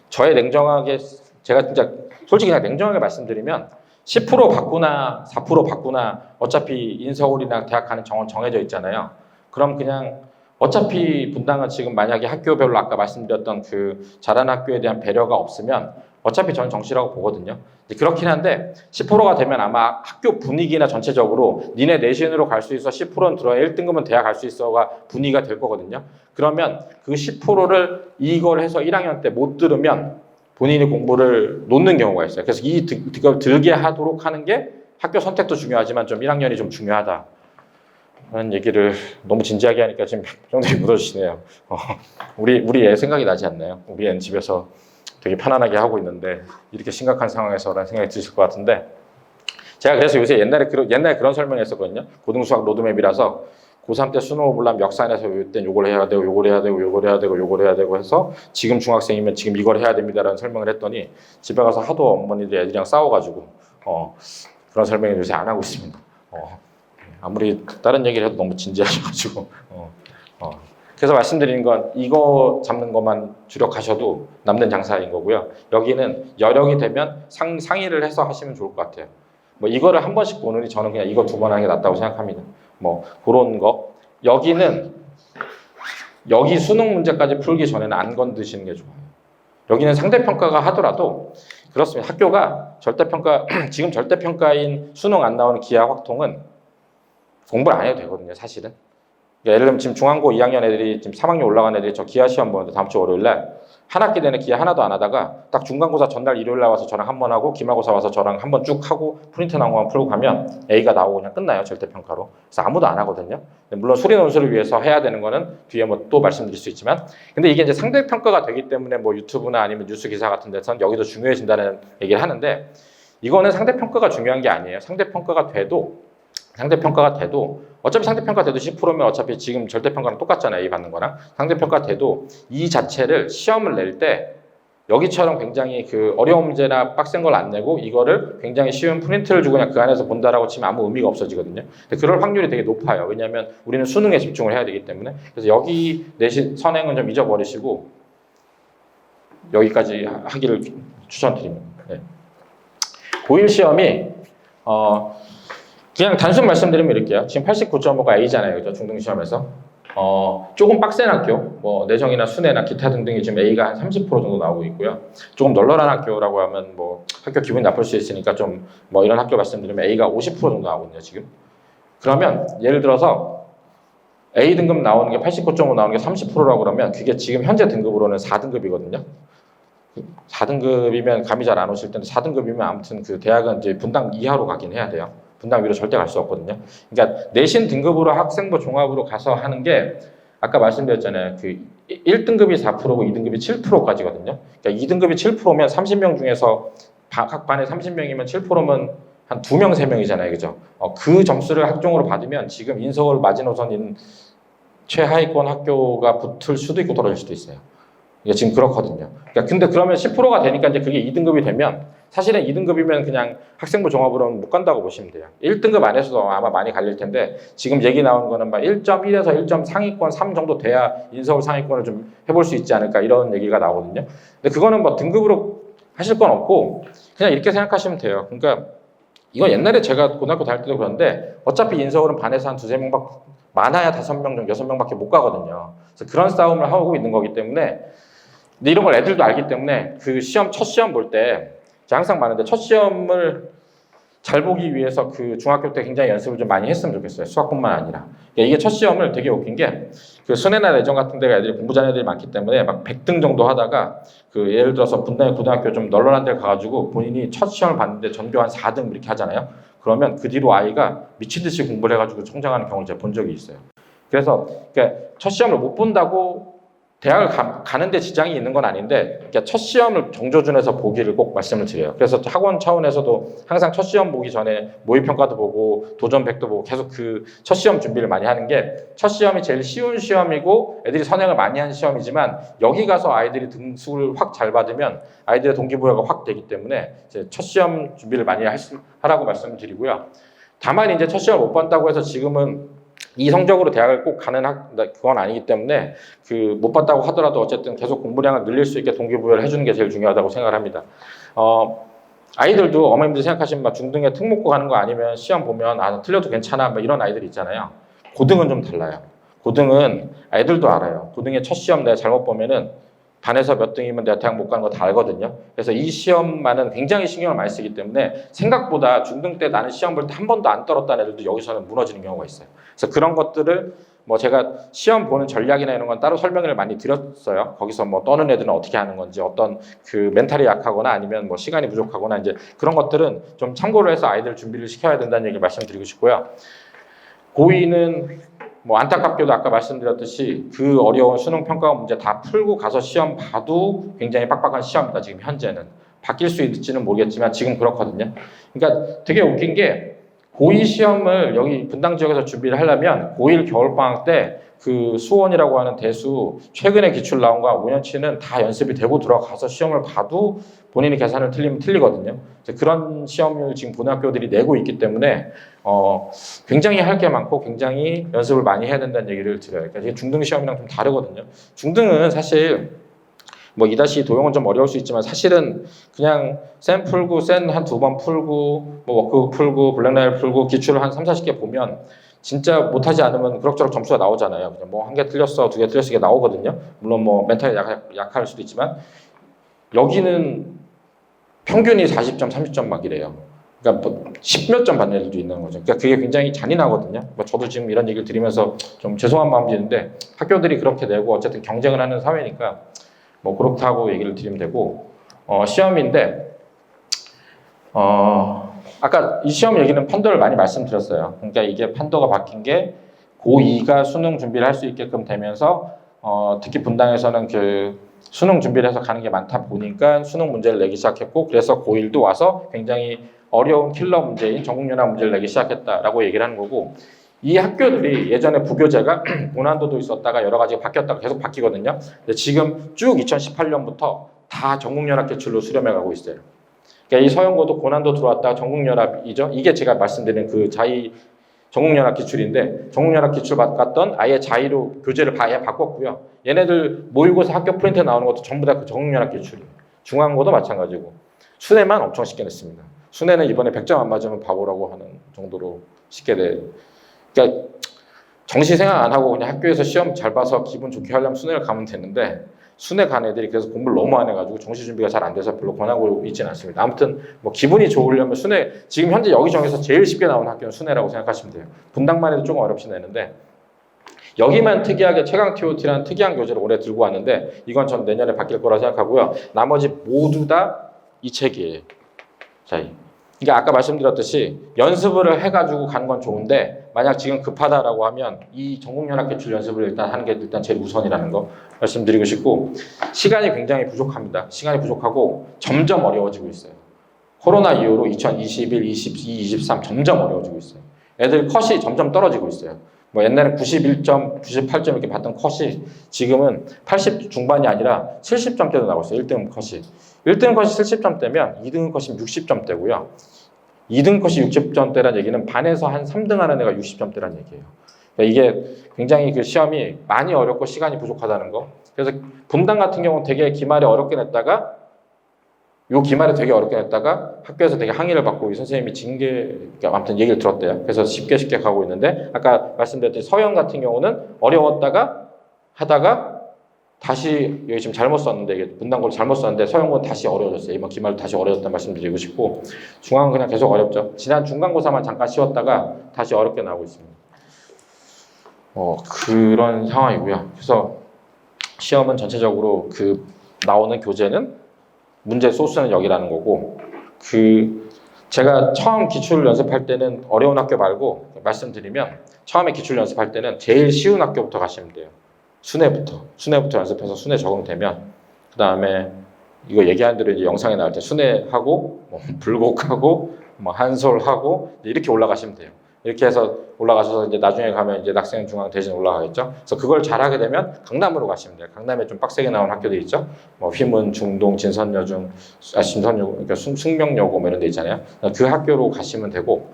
저의 냉정하게 제가 진짜 솔직히 그냥 냉정하게 말씀드리면 10% 바꾸나 4% 바꾸나 어차피 인서울이나 대학 가는 정원 정해져 있잖아요. 그럼 그냥 어차피 분당은 지금 만약에 학교별로 아까 말씀드렸던 그 잘하는 학교에 대한 배려가 없으면 어차피 저는 정시라고 보거든요. 그렇긴 한데 10%가 되면 아마 학교 분위기나 전체적으로 니네 내신으로 갈 수 있어 10%는 들어야 1등급은 대학 갈 수 있어가 분위기가 될 거거든요. 그러면 그 10%를 이걸 해서 1학년 때 못 들으면 본인이 공부를 놓는 경우가 있어요. 그래서 이걸 들게 하도록 하는 게 학교 선택도 중요하지만 좀 1학년이 좀 중요하다. 라는 얘기를 너무 진지하게 하니까 지금 표정들이 묻어주시네요. 우리 애 생각이 나지 않나요? 우리 애는 집에서 되게 편안하게 하고 있는데 이렇게 심각한 상황에서라는 생각이 드실 것 같은데, 제가 그래서 요새 옛날에 그런 설명했었거든요. 고등수학 로드맵이라서 고3 때 수능을 보려면 역산해서 이땐 요걸 해야 되고 요걸 해야 되고 요걸 해야 되고 요걸 해야 되고 해서 지금 중학생이면 지금 이걸 해야 됩니다라는 설명을 했더니 집에 가서 하도 어머니들 애들이랑 싸워가지고 그런 설명을 요새 안 하고 있습니다. 아무리 다른 얘기를 해도 너무 진지하셔가지고 그래서 말씀드리는 건 이거 잡는 것만 주력하셔도 남는 장사인 거고요. 여기는 여력이 되면 상의를 해서 하시면 좋을 것 같아요. 뭐 이거를 한 번씩 보느니 저는 그냥 이거 두 번 하는 게 낫다고 생각합니다. 뭐 그런 거. 여기는 여기 수능 문제까지 풀기 전에는 안 건드시는 게 좋아요. 여기는 상대평가가 하더라도 그렇습니다. 학교가 절대평가 지금 절대평가인 수능 안 나오는 기하 확통은 공부를 안 해도 되거든요, 사실은. 그러니까 예를 들면 지금 중앙고 2학년 애들이 지금 3학년 올라간 애들이 저 기하 시험 보는데 다음 주 월요일날 한 학기 내내 기하 하나도 안 하다가 딱 중간고사 전날 일요일날 와서 저랑 한 번 하고 기말고사 와서 저랑 한 번 쭉 하고 프린트 나온 것만 풀고 가면 A가 나오고 그냥 끝나요, 절대평가로. 그래서 아무도 안 하거든요. 물론 수리 논술을 위해서 해야 되는 거는 뒤에 뭐 또 말씀드릴 수 있지만, 근데 이게 이제 상대평가가 되기 때문에 뭐 유튜브나 아니면 뉴스 기사 같은 데선 여기도 중요해진다는 얘기를 하는데, 이거는 상대평가가 중요한 게 아니에요. 상대평가가 돼도 어차피 상대평가 돼도 10%면 어차피 지금 절대평가랑 똑같잖아요. A 받는 거랑. 상대평가 돼도 이 자체를 시험을 낼 때 여기처럼 굉장히 그 어려운 문제나 빡센 걸 안 내고 이거를 굉장히 쉬운 프린트를 주고 그냥 그 안에서 본다라고 치면 아무 의미가 없어지거든요. 근데 그럴 확률이 되게 높아요. 왜냐하면 우리는 수능에 집중을 해야 되기 때문에. 그래서 여기 내신 선행은 좀 잊어버리시고 여기까지 하기를 추천드립니다. 네. 고1 시험이 그냥 단순 말씀드리면 이럴게요. 지금 89.5가 A잖아요. 그죠? 중등시험에서. 조금 빡센 학교, 뭐, 내정이나 순회나 기타 등등이 지금 A가 한 30% 정도 나오고 있고요. 조금 널널한 학교라고 하면 뭐, 학교 기분이 나쁠 수 있으니까 좀, 뭐, 이런 학교 말씀드리면 A가 50% 정도 나오거든요, 지금. 그러면, 예를 들어서, A 등급 나오는 게 89.5 나오는 게 30%라고 그러면, 그게 지금 현재 등급으로는 4등급이거든요. 4등급이면 감이 잘 안 오실 텐데, 4등급이면 아무튼 그 대학은 이제 분당 이하로 가긴 해야 돼요. 분당 위로 절대 갈 수 없거든요. 그러니까 내신 등급으로 학생부 종합으로 가서 하는 게 아까 말씀드렸잖아요. 그 1등급이 4%고 2등급이 7%까지거든요. 그러니까 2등급이 7%면 30명 중에서 각 반에 30명이면 7%면 한 2명, 3명이잖아요. 그죠? 그 점수를 학종으로 받으면 지금 인서울 마지노선인 최하위권 학교가 붙을 수도 있고 떨어질 수도 있어요. 이게 지금 그렇거든요. 그러니까 근데 그러면 10%가 되니까 이제 그게 2등급이 되면 사실은 2등급이면 그냥 학생부 종합으로는 못 간다고 보시면 돼요. 1등급 안에서도 아마 많이 갈릴 텐데 지금 얘기 나온 거는 막 1.1에서 1점 상위권 3 정도 돼야 인서울 상위권을 좀 해볼 수 있지 않을까 이런 얘기가 나오거든요. 근데 그거는 뭐 등급으로 하실 건 없고 그냥 이렇게 생각하시면 돼요. 그러니까 이건 옛날에 제가 고등학교 다닐 때도 그런데 어차피 인서울은 반에서 한 두세 명 많아야 5명 정도, 6명밖에 못 가거든요. 그래서 그런 싸움을 하고 있는 거기 때문에 근데 이런 걸 애들도 알기 때문에 그 첫 시험 볼 때 제가 항상 말하는데 첫 시험을 잘 보기 위해서 그 중학교 때 굉장히 연습을 좀 많이 했으면 좋겠어요. 수학뿐만 아니라. 그러니까 이게 첫 시험을 되게 웃긴 게 그 순회나 내전 같은 데가 애들이 공부 잘하는 애들이 많기 때문에 막 100등 정도 하다가 그 예를 들어서 분당의 고등학교 좀 널널한 데 가가지고 본인이 첫 시험을 봤는데 전교 한 4등 이렇게 하잖아요. 그러면 그 뒤로 아이가 미친 듯이 공부를 해가지고 성장하는 경우를 제가 본 적이 있어요. 그래서 그러니까 첫 시험을 못 본다고 대학을 가는데 지장이 있는 건 아닌데 그러니까 첫 시험을 정조준에서 보기를 꼭 말씀을 드려요. 그래서 학원 차원에서도 항상 첫 시험 보기 전에 모의평가도 보고 도전백도 보고 계속 그 첫 시험 준비를 많이 하는 게 첫 시험이 제일 쉬운 시험이고 애들이 선행을 많이 하는 시험이지만 여기 가서 아이들이 등수를 확 잘 받으면 아이들의 동기부여가 확 되기 때문에 이제 첫 시험 준비를 많이 하라고 말씀을 드리고요. 다만 이제 첫 시험을 못 본다고 해서 지금은 이 성적으로 대학을 꼭 가는 그건 아니기 때문에 그 못 봤다고 하더라도 어쨌든 계속 공부량을 늘릴 수 있게 동기부여를 해주는 게 제일 중요하다고 생각을 합니다. 아이들도 어머님들 생각하시면 막 중등에 특목고 가는 거 아니면 시험 보면 아 틀려도 괜찮아 뭐 이런 아이들 있잖아요. 고등은 좀 달라요. 고등은 아이들도 알아요. 고등의 첫 시험 내가 잘못 보면은 반에서 몇 등이면 내가 대학 못 가는 거 다 알거든요. 그래서 이 시험만은 굉장히 신경을 많이 쓰기 때문에 생각보다 중등 때 나는 시험 볼 때 한 번도 안 떨었다는 애들도 여기서는 무너지는 경우가 있어요. 그래서 그런 것들을 뭐 제가 시험 보는 전략이나 이런 건 따로 설명을 많이 드렸어요. 거기서 뭐 떠는 애들은 어떻게 하는 건지 어떤 그 멘탈이 약하거나 아니면 뭐 시간이 부족하거나 이제 그런 것들은 좀 참고를 해서 아이들 준비를 시켜야 된다는 얘기 말씀드리고 싶고요. 고2는 뭐 안타깝게도 아까 말씀드렸듯이 그 어려운 수능 평가 문제 다 풀고 가서 시험 봐도 굉장히 빡빡한 시험이다. 지금 현재는 바뀔 수 있을지는 모르겠지만 지금 그렇거든요. 그러니까 되게 웃긴 게 고2 시험을 여기 분당 지역에서 준비를 하려면 고1 겨울방학 때 그 수원이라고 하는 대수 최근에 기출 나온 거 5년치는 다 연습이 되고 들어가서 시험을 봐도 본인이 계산을 틀리면 틀리거든요. 그런 시험을 지금 고등학교들이 내고 있기 때문에 굉장히 할 게 많고 굉장히 연습을 많이 해야 된다는 얘기를 드려요. 그러니까 이게 중등 시험이랑 좀 다르거든요. 중등은 사실 뭐 2-2 도형은 좀 어려울 수 있지만 사실은 그냥 셈 풀고 센 한 2번 풀고 뭐 워크북 풀고 블랙라일 풀고 기출을 한 3-40개 보면 진짜 못하지 않으면 그럭저럭 점수가 나오잖아요. 그냥 뭐 1개 틀렸어, 2개 틀렸어 이게 나오거든요. 물론 뭐 멘탈이 약할 수도 있지만 여기는 평균이 40점, 30점 막 이래요. 그러니까 뭐 10몇 점 받는 애들도 있는 거죠. 그러니까 그게 굉장히 잔인하거든요. 뭐 저도 지금 이런 얘기를 드리면서 좀 죄송한 마음이 드는데 학교들이 그렇게 내고 어쨌든 경쟁을 하는 사회니까 뭐 그렇다고 얘기를 드리면 되고 시험인데 아까 이 시험 얘기는 판도를 많이 말씀드렸어요. 그러니까 이게 판도가 바뀐 게 고2가 수능 준비를 할 수 있게끔 되면서 특히 분당에서는 그 수능 준비를 해서 가는 게 많다 보니까 수능 문제를 내기 시작했고 그래서 고1도 와서 굉장히 어려운 킬러 문제인 전국연합 문제를 내기 시작했다라고 얘기를 하는 거고 이 학교들이 예전에 부교재가 고난도도 있었다가 여러 가지가 바뀌었다가 계속 바뀌거든요. 근데 지금 쭉 2018년부터 다 전국연합 개출로 수렴해 가고 있어요. 그러니까 이 서영고도 고난도 들어왔다가 전국연합이죠. 이게 제가 말씀드린 그 자의 전국연합 기출인데 전국연합 기출 받았던 아예 자의로 교재를 아예 바꿨고요. 얘네들 모의고사 학교 프린트 나오는 것도 전부 다 그 전국연합 기출이에요. 중앙고도 마찬가지고 순회만 엄청 쉽게 냈습니다. 순회는 이번에 100점 안 맞으면 바보라고 하는 정도로 쉽게 돼. 그러니까 정시 생각 안 하고 그냥 학교에서 시험 잘 봐서 기분 좋게 하려면 순회를 가면 되는데 순회 간 애들이 그래서 공부를 너무 안 해가지고 정시 준비가 잘 안 돼서 별로 권하고 있지는 않습니다. 아무튼 뭐 기분이 좋으려면 순회 지금 현재 여기 중에서 제일 쉽게 나오는 학교는 순회라고 생각하시면 돼요. 분당만 해도 조금 어렵지 내는데 여기만 특이하게 최강 TOT라는 특이한 교재를 올해 들고 왔는데 이건 전 내년에 바뀔 거라 생각하고요. 나머지 모두 다 이 책이에요. 자, 그러니까 아까 말씀드렸듯이 연습을 해가지고 가는 건 좋은데 만약 지금 급하다라고 하면 이 전국연합 개출 연습을 일단 하는 게 일단 제일 우선이라는 거 말씀드리고 싶고 시간이 굉장히 부족합니다. 시간이 부족하고 점점 어려워지고 있어요. 코로나 이후로 2021, 22, 23 점점 어려워지고 있어요. 애들 컷이 점점 떨어지고 있어요. 뭐 옛날에 91점, 98점 이렇게 받던 컷이 지금은 80 중반이 아니라 70점대도 나오고 있어요. 1등 컷이. 1등 컷이 70점대면 2등 컷이 60점대고요. 2등 컷이 60점대라는 얘기는 반에서 한 3등 하는 애가 60점대라는 얘기예요. 그러니까 이게 굉장히 그 시험이 많이 어렵고 시간이 부족하다는 거. 그래서 분당 같은 경우는 되게 기말에 어렵게 냈다가 요 기말에 되게 어렵게 냈다가 학교에서 되게 항의를 받고 이 선생님이 징계, 그러니까 아무튼 얘기를 들었대요. 그래서 쉽게 가고 있는데 아까 말씀드렸듯이 서영 같은 경우는 어려웠다가 하다가 다시 여기 지금 잘못 썼는데 이게 분당고를 잘못 썼는데 서영은 다시 어려워졌어요. 이번 기말도 다시 어려웠다는 말씀드리고 싶고 중앙은 그냥 계속 어렵죠. 지난 중간고사만 잠깐 쉬었다가 다시 어렵게 나오고 있습니다. 그런 상황이고요. 그래서 시험은 전체적으로 그 나오는 교재는 문제 소스는 여기라는 거고 제가 처음 기출 연습할 때는 어려운 학교 말고 말씀드리면 처음에 기출 연습할 때는 제일 쉬운 학교부터 가시면 돼요. 순회부터 연습해서 순회 적응되면 그 다음에 이거 얘기한 대로 이제 영상에 나올 때 순회하고 불곡하고 한솔하고 이렇게 올라가시면 돼요. 이렇게 해서 올라가셔서 이제 나중에 가면 이제 낙생 중앙 대신 올라가겠죠. 그래서 그걸 잘하게 되면 강남으로 가시면 돼요. 강남에 좀 빡세게 나온 학교들 있죠. 휘문, 중동, 진선여중, 그러니까 숙명여고 이런 데 있잖아요. 그 학교로 가시면 되고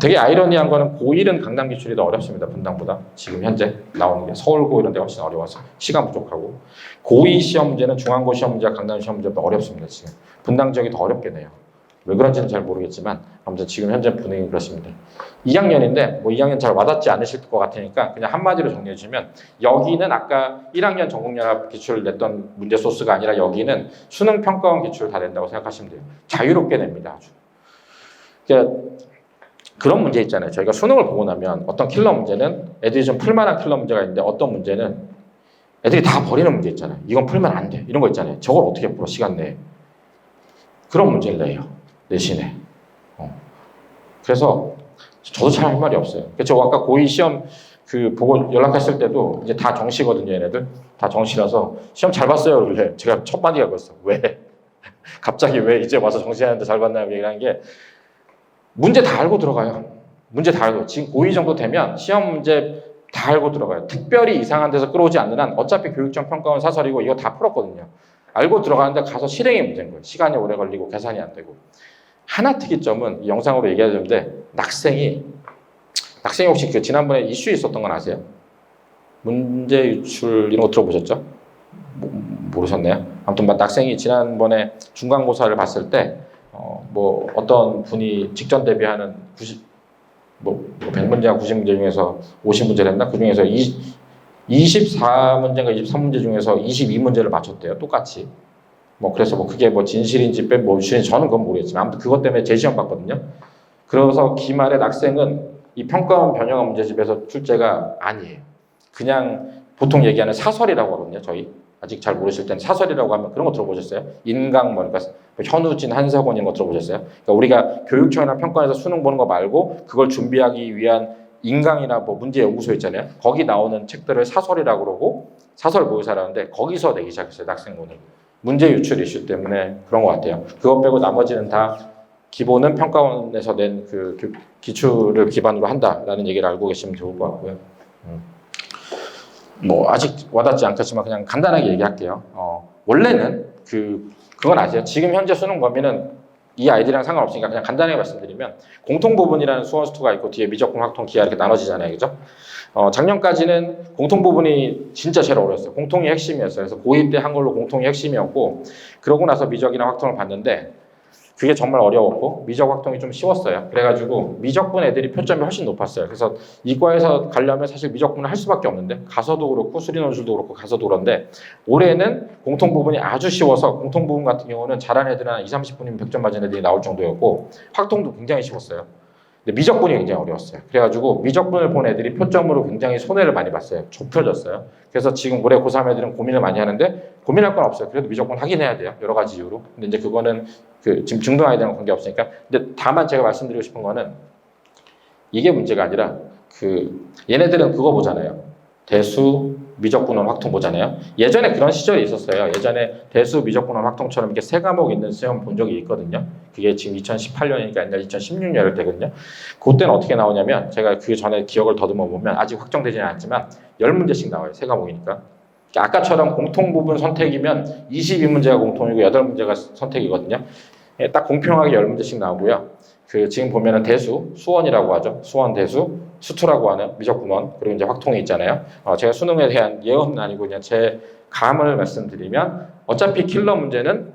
되게 아이러니한 거는 고1은 강남 기출이 더 어렵습니다. 분당보다 지금 현재 나오는 게 서울고 이런 데 훨씬 어려워서 시간 부족하고 고2 시험 문제는 중앙고 시험 문제와 강남 시험 문제보다 어렵습니다. 지금 분당 지역이 더 어렵게 내요. 왜 그런지는 잘 모르겠지만 아무튼 지금 현재 분위기 그렇습니다. 2학년인데 2학년 잘 와닿지 않으실 것 같으니까 그냥 한마디로 정리해 주시면 여기는 아까 1학년 전국연합 기출을 냈던 문제 소스가 아니라 여기는 수능 평가원 기출을 다 낸다고 생각하시면 돼요. 자유롭게 냅니다. 아주. 그러니까 그런 문제 있잖아요. 저희가 수능을 보고 나면 어떤 킬러 문제는 애들이 좀 풀만한 킬러 문제가 있는데 어떤 문제는 애들이 다 버리는 문제 있잖아요. 이건 풀면 안 돼. 이런 거 있잖아요. 저걸 어떻게 풀어 시간 내에. 그런 문제를 내요. 내신에. 그래서 저도 잘 할 말이 없어요. 저 아까 고2 시험 보고 연락했을 때도 이제 다 정시거든요, 얘네들. 다 정시라서 시험 잘 봤어요. 그래. 제가 첫 마디가 그랬어. 왜? 갑자기 왜 이제 와서 정시하는데 잘 봤나요? 얘기하는 게 문제 다 알고 들어가요. 문제 다 알고. 지금 고2 정도 되면 시험 문제 다 알고 들어가요. 특별히 이상한 데서 끌어오지 않는 한 어차피 교육청 평가원 사설이고 이거 다 풀었거든요. 알고 들어가는데 가서 실행이 문제인 거예요. 시간이 오래 걸리고 계산이 안 되고. 하나 특이점은 영상으로 얘기하자는데 낙생이 혹시 지난번에 이슈 있었던 건 아세요? 문제 유출 이런 거 들어보셨죠? 모르셨네요. 아무튼 낙생이 지난번에 중간고사를 봤을 때 어떤 분이 직전 대비하는 100문제가 90문제 중에서 50문제를 했나? 그 중에서 24문제인가 23문제 중에서 22문제를 맞췄대요. 똑같이. 그래서 그게 진실인지 유실인지 저는 그건 모르겠지만 아무튼 그것 때문에 재시험 봤거든요. 그래서 기말에 낙생은 이 평가원 변형한 문제집에서 출제가 아니에요. 그냥 보통 얘기하는 사설이라고 하거든요. 저희 아직 잘 모르실 때는 사설이라고 하면 그런 거 들어보셨어요? 인강 그러니까 현우진, 한석원 이런 거 들어보셨어요? 그러니까 우리가 교육청이나 평가원에서 수능 보는 거 말고 그걸 준비하기 위한 인강이나 문제 연구소 있잖아요. 거기 나오는 책들을 사설이라고 그러고 사설 모의사라는데 거기서 내기 시작했어요. 낙생고는. 문제 유출 이슈 때문에 그런 것 같아요. 그것 빼고 나머지는 다 기본은 평가원에서 낸 기출을 기반으로 한다라는 얘기를 알고 계시면 좋을 것 같고요. 아직 와닿지 않겠지만 그냥 간단하게 얘기할게요. 원래는 그건 아세요? 지금 현재 수능 범위는 이 아이들이랑 상관없으니까 그냥 간단하게 말씀드리면 공통부분이라는 수원수투가 있고 뒤에 미적분, 확통, 기하 이렇게 나눠지잖아요. 그죠? 작년까지는 공통부분이 진짜 제일 어려웠어요. 공통이 핵심이었어요. 그래서 고2 때 한 걸로 공통이 핵심이었고 그러고 나서 미적이나 확통을 봤는데 그게 정말 어려웠고 미적, 확통이 좀 쉬웠어요. 그래가지고 미적분 애들이 표점이 훨씬 높았어요. 그래서 이과에서 가려면 사실 미적분을 할 수밖에 없는데 가서도 그렇고 수리논술도 그렇고 가서도 그런데 올해는 공통부분이 아주 쉬워서 공통부분 같은 경우는 잘하는 애들은 한 20-30분이면 100점 맞은 애들이 나올 정도였고 확통도 굉장히 쉬웠어요. 근데 미적분이 굉장히 어려웠어요. 그래가지고 미적분을 본 애들이 표점으로 굉장히 손해를 많이 봤어요. 좁혀졌어요. 그래서 지금 올해 고3 애들은 고민을 많이 하는데 고민할 건 없어요. 그래도 미적분 하긴 해야 돼요. 여러 가지 이유로. 근데 이제 그거는 지금 중등 아이들랑 관계 없으니까. 근데 다만 제가 말씀드리고 싶은 거는 이게 문제가 아니라 얘네들은 그거 보잖아요. 대수, 미적분원, 확통 보잖아요. 예전에 그런 시절이 있었어요. 예전에 대수, 미적분원, 확통처럼 이렇게 세 과목 있는 시험 본 적이 있거든요. 그게 지금 2018년이니까 옛날 2016년일 때거든요. 그때는 어떻게 나오냐면 제가 그 전에 기억을 더듬어 보면 아직 확정되지는 않지만 10문제씩 나와요. 세 과목이니까. 아까처럼 공통 부분 선택이면 22문제가 공통이고 8문제가 선택이거든요. 딱 공평하게 10문제씩 나오고요. 지금 보면은 대수, 수원이라고 하죠. 수원 대수, 수투라고 하는 미적분원, 그리고 이제 확통이 있잖아요. 제가 수능에 대한 예언은 아니고 그냥 제 감을 말씀드리면 어차피 킬러 문제는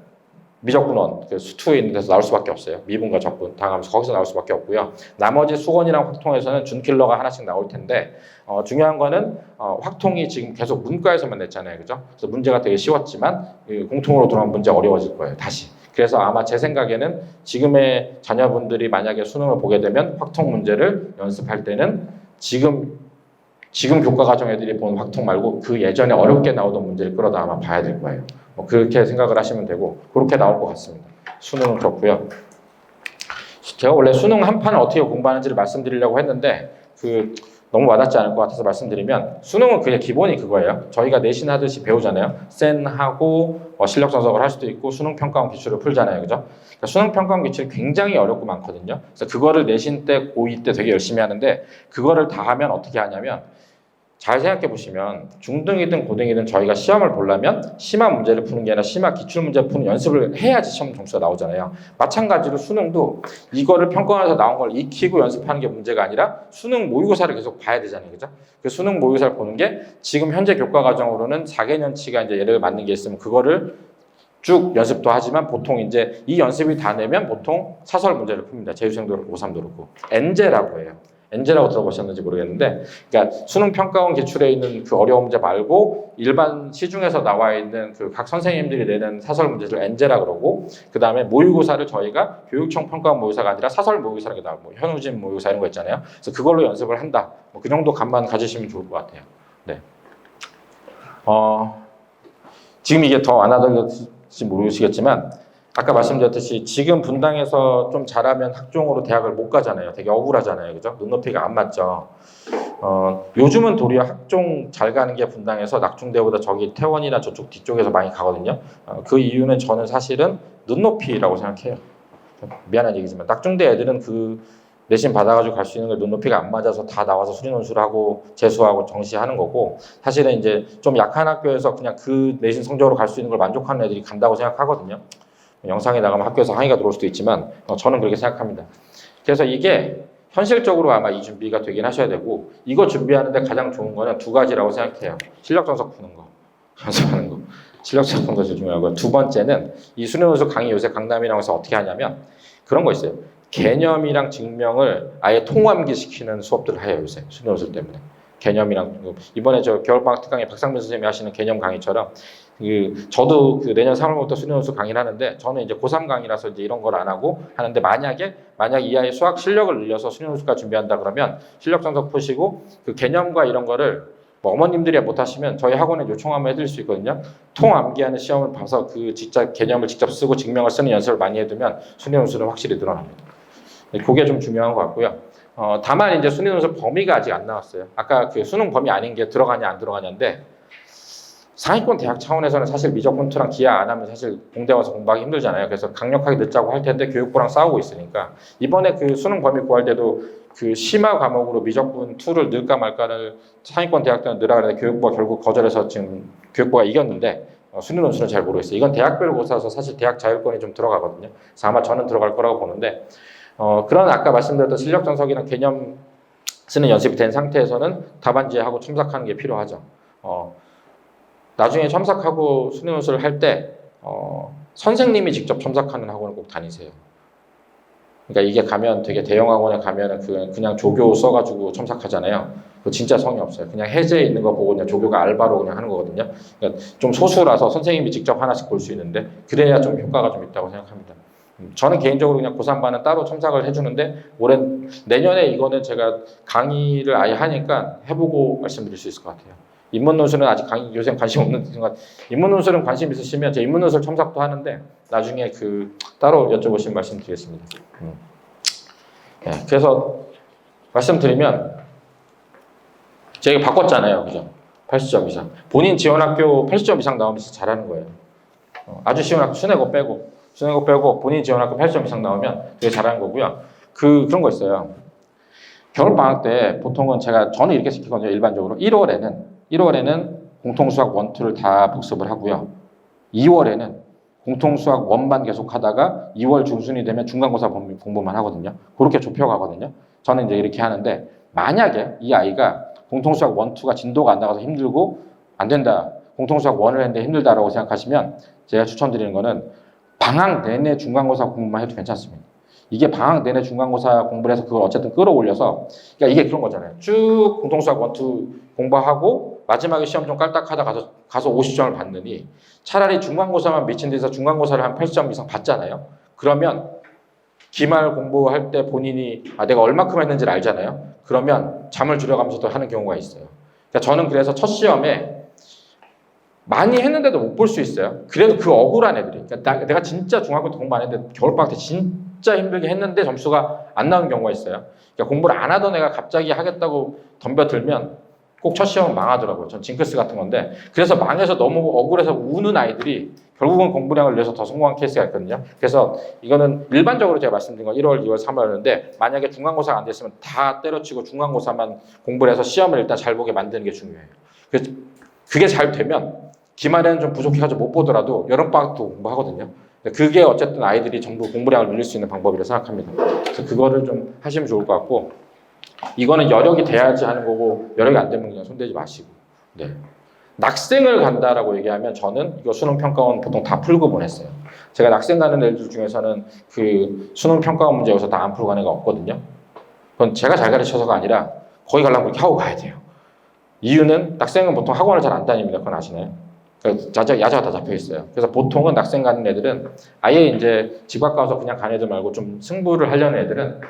미적분원, 그 수투에 있는 데서 나올 수밖에 없어요. 미분과 적분 당하면서 거기서 나올 수밖에 없고요. 나머지 수건이랑 확통에서는 준킬러가 하나씩 나올 텐데 중요한 거는 확통이 지금 계속 문과에서만 냈잖아요, 그죠? 그래서 문제가 되게 쉬웠지만 공통으로 들어온 문제 어려워질 거예요, 다시. 그래서 아마 제 생각에는 지금의 자녀분들이 만약에 수능을 보게 되면 확통 문제를 연습할 때는 지금 교과 과정 애들이 본 확통 말고 그 예전에 어렵게 나오던 문제를 끌어다 아마 봐야 될 거예요. 뭐 그렇게 생각을 하시면 되고 그렇게 나올 것 같습니다. 수능은 그렇고요. 제가 원래 수능 한 판을 어떻게 공부하는지를 말씀드리려고 했는데 너무 와닿지 않을 것 같아서 말씀드리면 수능은 그냥 기본이 그거예요. 저희가 내신 하듯이 배우잖아요. 센하고 실력 분석을 할 수도 있고 수능 평가원 기출을 풀잖아요, 그죠? 그러니까 수능 평가원 기출이 굉장히 어렵고 많거든요. 그래서 그거를 내신 때 고2 때 되게 열심히 하는데 그거를 다 하면 어떻게 하냐면 잘 생각해 보시면 중등이든 고등이든 저희가 시험을 보려면 심화 문제를 푸는 게 아니라 심화 기출 문제 푸는 연습을 해야지 시험 점수가 나오잖아요. 마찬가지로 수능도 이거를 평가원에서 나온 걸 익히고 연습하는 게 문제가 아니라 수능 모의고사를 계속 봐야 되잖아요, 그죠? 그 수능 모의고사를 보는 게 지금 현재 교과 과정으로는 4개년치가 이제 예를 맞는 게 있으면 그거를 쭉 연습도 하지만 보통 이제 이 연습이 다 내면 보통 사설 문제를 풉니다. 재수생도 그렇고 고3도 그렇고 엔제라고 해요. 엔제라고 들어보셨는지 모르겠는데, 그러니까 수능 평가원 기출에 있는 그 어려운 문제 말고 일반 시중에서 나와 있는 그 각 선생님들이 내는 사설 문제를 엔제라 그러고, 그 다음에 모의고사를 저희가 교육청 평가원 모의고사가 아니라 사설 모의고사라고 나와요. 뭐 현우진 모의고사 이런 거 있잖아요. 그래서 그걸로 연습을 한다. 뭐 그 정도 감만 가지시면 좋을 것 같아요. 네. 지금 이게 더 안 하던지 모르시겠지만. 아까 말씀드렸듯이 지금 분당에서 좀 잘하면 학종으로 대학을 못 가잖아요. 되게 억울하잖아요. 그죠? 눈높이가 안 맞죠. 요즘은 도리어 학종 잘 가는 게 분당에서 낙중대보다 저기 태원이나 저쪽 뒤쪽에서 많이 가거든요. 그 이유는 저는 사실은 눈높이라고 생각해요. 미안한 얘기지만 낙중대 애들은 그 내신 받아가지고 갈 수 있는 걸 눈높이가 안 맞아서 다 나와서 수리논술을 하고 재수하고 정시하는 거고, 사실은 이제 좀 약한 학교에서 그냥 그 내신 성적으로 갈 수 있는 걸 만족하는 애들이 간다고 생각하거든요. 영상에 나가면 학교에서 항의가 들어올 수도 있지만 저는 그렇게 생각합니다. 그래서 이게 현실적으로 아마 이 준비가 되긴 하셔야 되고, 이거 준비하는데 가장 좋은 거는 두 가지라고 생각해요. 실력 분석 푸는 거, 연습하는 거. 실력 분석 푸는 것이 중요하고, 두 번째는 이 수능연수 강의 요새 강남이라고 해서 어떻게 하냐면 그런 거 있어요. 개념이랑 증명을 아예 통암기시키는 수업들을 해요, 요새 수능연수 때문에. 개념이랑 이번에 저 겨울방학 특강에 박상민 선생님이 하시는 개념 강의처럼 저도 내년 3월부터 수능연수 강의를 하는데, 저는 이제 고3 강의라서 이제 이런 걸 안 하고 하는데, 만약 이 아이 수학 실력을 늘려서 수능연수까지 준비한다 그러면 실력 분석 푸시고 그 개념과 이런 거를 뭐 어머님들이 못 하시면 저희 학원에 요청하면 해드릴 수 있거든요. 통암기하는 시험을 봐서 그 진짜 개념을 직접 쓰고 증명을 쓰는 연습을 많이 해두면 수능연수는 확실히 늘어납니다. 그게 좀 중요한 것 같고요. 다만 이제 수능연수 범위가 아직 안 나왔어요. 아까 그 수능 범위 아닌 게 들어가냐 안 들어가냐인데, 상위권 대학 차원에서는 사실 미적분투랑 기하 안 하면 사실 공대 와서 공부하기 힘들잖아요. 그래서 강력하게 늦자고 할 텐데 교육부랑 싸우고 있으니까 이번에 그 수능 범위 구할 때도 그 심화 과목으로 미적분 2를 넣을까 말까를 상위권 대학들은 넣으라 그랬는데 교육부가 결국 거절해서 지금 교육부가 이겼는데, 수능연수는 잘 모르겠어요. 이건 대학별 고사라서 사실 대학 자율권이 좀 들어가거든요. 그래서 아마 저는 들어갈 거라고 보는데, 그런 아까 말씀드렸던 실력 분석이나 개념 쓰는 연습이 된 상태에서는 답안지하고 첨삭하는 게 필요하죠. 나중에 첨삭하고 수능연수를 할 때 선생님이 직접 첨삭하는 학원을 꼭 다니세요. 그러니까 이게 가면 되게 대형 학원에 가면은 그냥 조교 써가지고 첨삭하잖아요. 그 진짜 성의 없어요. 그냥 해제에 있는 거 보고 그냥 조교가 알바로 그냥 하는 거거든요. 그러니까 좀 소수라서 선생님이 직접 하나씩 볼 수 있는데 그래야 좀 효과가 좀 있다고 생각합니다. 저는 개인적으로 그냥 고3반은 따로 첨삭을 해주는데 내년에 이거는 제가 강의를 아예 하니까 해보고 말씀드릴 수 있을 것 같아요. 인문논술은 아직 요새 관심 없는 순간, 인문논술은 관심 있으시면 제 인문논술 첨삭도 하는데 나중에 따로 여쭤보시면 말씀드리겠습니다. 네, 그래서 말씀드리면 제가 바꿨잖아요, 그죠? 80점 이상. 본인 지원 학교 80점 이상 나오면 진짜 잘하는 거예요. 아주 쉬운 학교 순회고 빼고 본인 지원 학교 80점 이상 나오면 되게 잘하는 거고요. 그런 거 있어요. 겨울 방학 때 보통은 저는 이렇게 시키거든요. 일반적으로 1월에는 공통수학 1, 2를 다 복습을 하고요. 2월에는 공통수학 1만 계속 하다가 2월 중순이 되면 중간고사 공부만 하거든요. 그렇게 좁혀가거든요. 저는 이제 이렇게 하는데, 만약에 이 아이가 공통수학 1, 2가 진도가 안 나가서 힘들고 안 된다, 공통수학 1을 했는데 힘들다라고 생각하시면 제가 추천드리는 거는 방학 내내 중간고사 공부만 해도 괜찮습니다. 이게 방학 내내 중간고사 공부를 해서 그걸 어쨌든 끌어올려서, 그러니까 이게 그런 거잖아요. 쭉 공통수학 원투 공부하고 마지막에 시험 좀 깔딱하다 가서 50점을 받느니 차라리 중간고사만 미친 데서 중간고사를 한 80점 이상 받잖아요. 그러면 기말 공부할 때 본인이 내가 얼마큼 했는지를 알잖아요. 그러면 잠을 줄여가면서도 하는 경우가 있어요. 그러니까 저는 그래서 첫 시험에 많이 했는데도 못 볼 수 있어요. 그래도 그 억울한 애들이, 그러니까 내가 진짜 중학교 때 공부 안 했는데 겨울방학 때 진짜 힘들게 했는데 점수가 안 나오는 경우가 있어요. 그러니까 공부를 안 하던 애가 갑자기 하겠다고 덤벼들면 꼭 첫 시험은 망하더라고요. 전 징크스 같은 건데, 그래서 망해서 너무 억울해서 우는 아이들이 결국은 공부량을 늘려서 더 성공한 케이스가 있거든요. 그래서 이거는 일반적으로 제가 말씀드린 건 1월, 2월, 3월이었는데 만약에 중간고사가 안 됐으면 다 때려치고 중간고사만 공부를 해서 시험을 일단 잘 보게 만드는 게 중요해요. 그래서 그게 잘 되면 기말에는 좀 부족해가지고 못 보더라도 여름방학도 공부하거든요. 그게 어쨌든 아이들이 전부 공부량을 늘릴 수 있는 방법이라고 생각합니다. 그래서 그거를 좀 하시면 좋을 것 같고, 이거는 여력이 돼야지 하는 거고 여력이 안 되면 그냥 손대지 마시고. 네. 낙생을 간다라고 얘기하면 저는 이거 수능평가원 보통 다 풀고 보냈어요. 제가 낙생 가는 애들 중에서는 그 수능평가원 문제 여기서 다 안 풀고 가는 애가 없거든요. 그건 제가 잘 가르쳐서가 아니라 거기 가려면 그렇게 하고 가야 돼요. 이유는 낙생은 보통 학원을 잘 안 다닙니다. 그건 아시나요? 야자가 다 잡혀 있어요. 그래서 보통은 낙생 가는 애들은 아예 이제 집 가까워서 그냥 가는 애들 말고 좀 승부를 하려는 애들은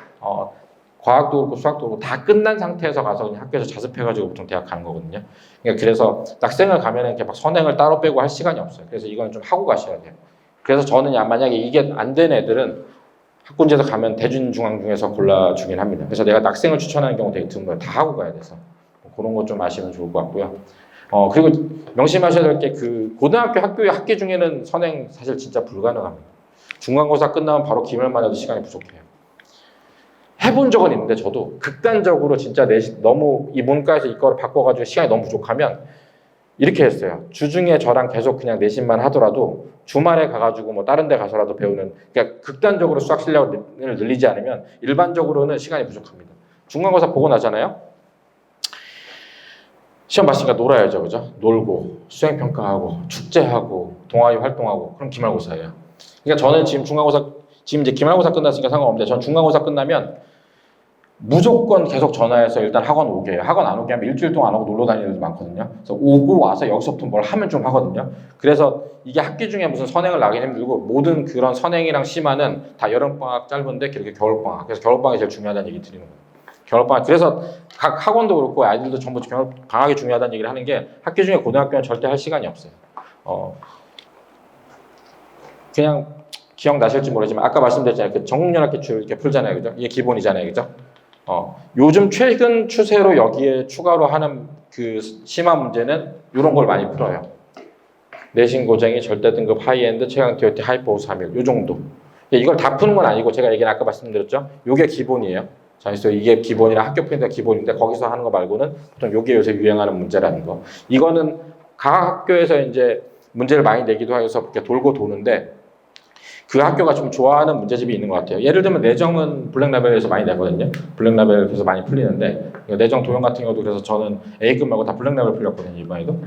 과학도 그렇고 수학도 그렇고 다 끝난 상태에서 가서 그냥 학교에서 자습해가지고 보통 대학 가는 거거든요. 그러니까 그래서 낙생을 가면은 이렇게 막 선행을 따로 빼고 할 시간이 없어요. 그래서 이건 좀 하고 가셔야 돼요. 그래서 저는 만약에 이게 안 된 애들은 학군제에서 가면 대준중앙 중에서 골라주긴 합니다. 그래서 내가 낙생을 추천하는 경우 되게 드문 거예요. 다 하고 가야 돼서. 그런 거 좀 아시면 좋을 것 같고요. 그리고 명심하셔야 될 게 그 고등학교 학교의 학기 중에는 선행 사실 진짜 불가능합니다. 중간고사 끝나면 바로 기말만 해도 시간이 부족해요. 해본 적은 있는데 저도 극단적으로 진짜 너무 이 문과에서 이거를 바꿔가지고 시간이 너무 부족하면 이렇게 했어요. 주중에 저랑 계속 그냥 내신만 하더라도 주말에 가가지고 뭐 다른 데 가서라도 배우는, 그러니까 극단적으로 수학 실력을 늘리지 않으면 일반적으로는 시간이 부족합니다. 중간고사 보고 나잖아요. 시험 봤으니까 놀아야죠, 그죠? 놀고 수행평가하고 축제하고 동아리 활동하고, 그럼 기말고사예요. 그러니까 저는 지금 이제 기말고사 끝났으니까 상관없는데, 전 중간고사 끝나면 무조건 계속 전화해서 일단 학원 오게 해요. 학원 안 오게 하면 일주일 동안 안 오고 놀러 다니는 애들 많거든요. 그래서 오고 와서 여기서부터 뭘 하면 좀 하거든요. 그래서 이게 학기 중에 무슨 선행을 나기 힘들고, 모든 그런 선행이랑 심화는 다 여름방학 짧은데 그렇게 겨울방학. 그래서 겨울방학이 제일 중요하다는 얘기 드리는 거예요. 겨울방학. 그래서 각 학원도 그렇고 아이들도 전부 겨울방학이 중요하다는 얘기를 하는 게, 학기 중에 고등학교는 절대 할 시간이 없어요. 그냥 기억나실지 모르지만 아까 말씀드렸잖아요. 그 전국연합기출 이렇게 풀잖아요. 그죠? 이게 기본이잖아요. 그죠? 요즘 최근 추세로 여기에 추가로 하는 그 심화 문제는 이런 걸 많이 풀어요. 내신 고쟁이 절대 등급 하이엔드 최강 TOT 하이퍼 3일 요 정도. 이걸 다 푸는 건 아니고, 제가 얘기는 아까 말씀드렸죠. 요게 기본이에요. 자, 그래서 이게 기본이라 학교 프린트가 기본인데, 거기서 하는 거 말고는 보통 요게 요새 유행하는 문제라는 거. 이거는 각 학교에서 이제 문제를 많이 내기도 해서 이렇게 돌고 도는데, 그 학교가 좀 좋아하는 문제집이 있는 것 같아요. 예를 들면 내정은 블랙라벨에서 많이 내거든요. 블랙라벨에서 많이 풀리는데, 내정 도형 같은 경우도 그래서 저는 A급 말고 다 블랙라벨 풀렸거든요, 이번에도.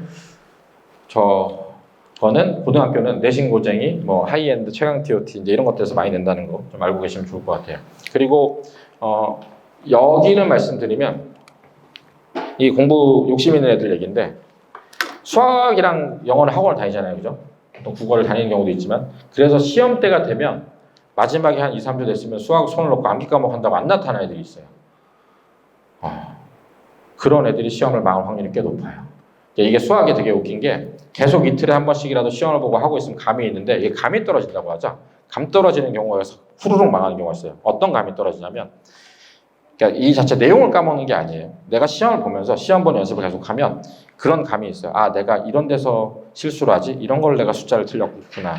저는 고등학교는 내신 고쟁이, 뭐 하이엔드, 최강 TOT 이제 이런 것들에서 많이 낸다는 거 좀 알고 계시면 좋을 것 같아요. 그리고 여기는 말씀드리면 이 공부 욕심 있는 애들 얘기인데, 수학이랑 영어는 학원을 다니잖아요, 그죠? 또 국어를 다니는 경우도 있지만, 그래서 시험 때가 되면 마지막에 한 2, 3주 됐으면 수학 손을 놓고 암기 과목 한다고 안 나타나는 애들이 있어요. 그런 애들이 시험을 망할 확률이 꽤 높아요. 이게 수학이 되게 웃긴 게, 계속 이틀에 한 번씩이라도 시험을 보고 하고 있으면 감이 있는데, 이게 감이 떨어진다고 하죠. 감 떨어지는 경우가 후루룩 망하는 경우가 있어요. 어떤 감이 떨어지냐면, 그러니까 이 자체 내용을 까먹는 게 아니에요. 내가 시험을 보면서 시험 보는 연습을 계속하면 그런 감이 있어요. 내가 이런 데서 실수를 하지? 이런 걸 내가 숫자를 틀렸구나.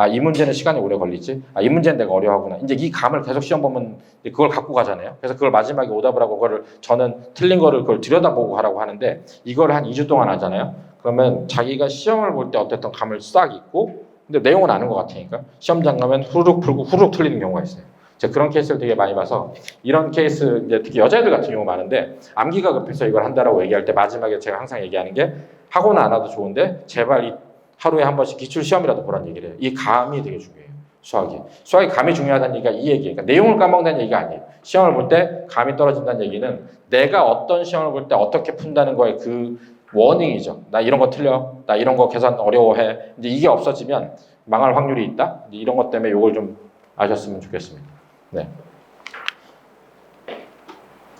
이 문제는 시간이 오래 걸리지? 이 문제는 내가 어려워하구나. 이제 이 감을 계속 시험 보면 그걸 갖고 가잖아요. 그래서 그걸 마지막에 오답을 하고, 그거를 저는 틀린 거를 그걸 들여다보고 하라고 하는데, 이걸 한 2주 동안 하잖아요. 그러면 자기가 시험을 볼 때 어땠던 감을 싹 잊고, 근데 내용은 아는 것 같으니까 시험장 가면 후루룩 풀고 후루룩 틀리는 경우가 있어요. 제가 그런 케이스를 되게 많이 봐서, 이런 케이스 이제 특히 여자애들 같은 경우 많은데, 암기가 급해서 이걸 한다라고 얘기할 때 마지막에 제가 항상 얘기하는 게, 학원 안 와도 좋은데 제발 이 하루에 한 번씩 기출 시험이라도 보라는 얘기를 해요. 이 감이 되게 중요해요. 수학이 감이 중요하다는 얘기가 이 얘기예요. 그러니까 내용을 까먹는다는 얘기가 아니에요. 시험을 볼 때 감이 떨어진다는 얘기는 내가 어떤 시험을 볼 때 어떻게 푼다는 거에 그 워닝이죠. 나 이런 거 틀려. 나 이런 거 계산 어려워해. 이제 이게 없어지면 망할 확률이 있다. 이제 이런 것 때문에 이걸 좀 아셨으면 좋겠습니다. 네.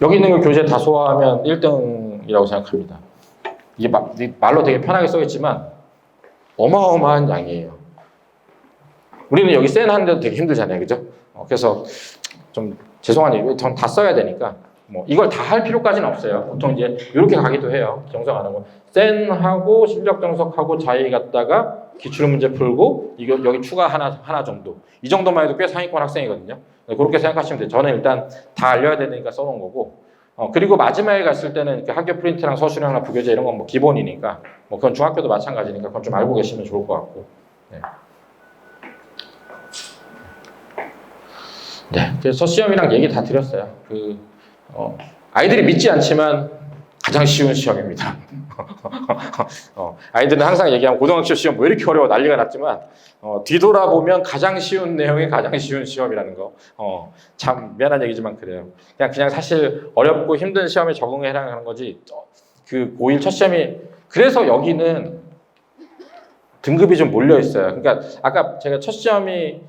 여기 있는 거 교재 다 소화하면 1등이라고 생각합니다. 이게 말로 되게 편하게 써있지만 어마어마한 양이에요. 우리는 여기 센 하는데도 되게 힘들잖아요, 그죠? 그래서 좀 죄송하네요. 전 다 써야 되니까 뭐 이걸 다 할 필요까지는 없어요. 보통 이제 이렇게 가기도 해요. 정석 안 하고 센하고 실력 정석하고 자의 갖다가 기출 문제 풀고 이거 여기 추가 하나 정도. 이 정도만 해도 꽤 상위권 학생이거든요. 그렇게 생각하시면 돼요. 저는 일단 다 알려야 되니까 써놓은 거고. 그리고 마지막에 갔을 때는 이렇게 학교 프린트랑 서술형이나 부교재 이런 건 뭐 기본이니까 뭐 그건 중학교도 마찬가지니까 그건 좀 알고 계시면 좋을 것 같고. 네. 네, 그래서 시험이랑 얘기 다 드렸어요. 아이들이 믿지 않지만 가장 쉬운 시험입니다. 아이들은 항상 얘기하면 고등학교 시험 왜 이렇게 어려워 난리가 났지만 뒤돌아보면 가장 쉬운 내용이 가장 쉬운 시험이라는 거. 참 미안한 얘기지만 그래요. 그냥 사실 어렵고 힘든 시험에 적응해라 하는 거지. 그 고1 첫 시험이 그래서 여기는 등급이 좀 몰려 있어요. 그러니까 아까 제가 첫 시험이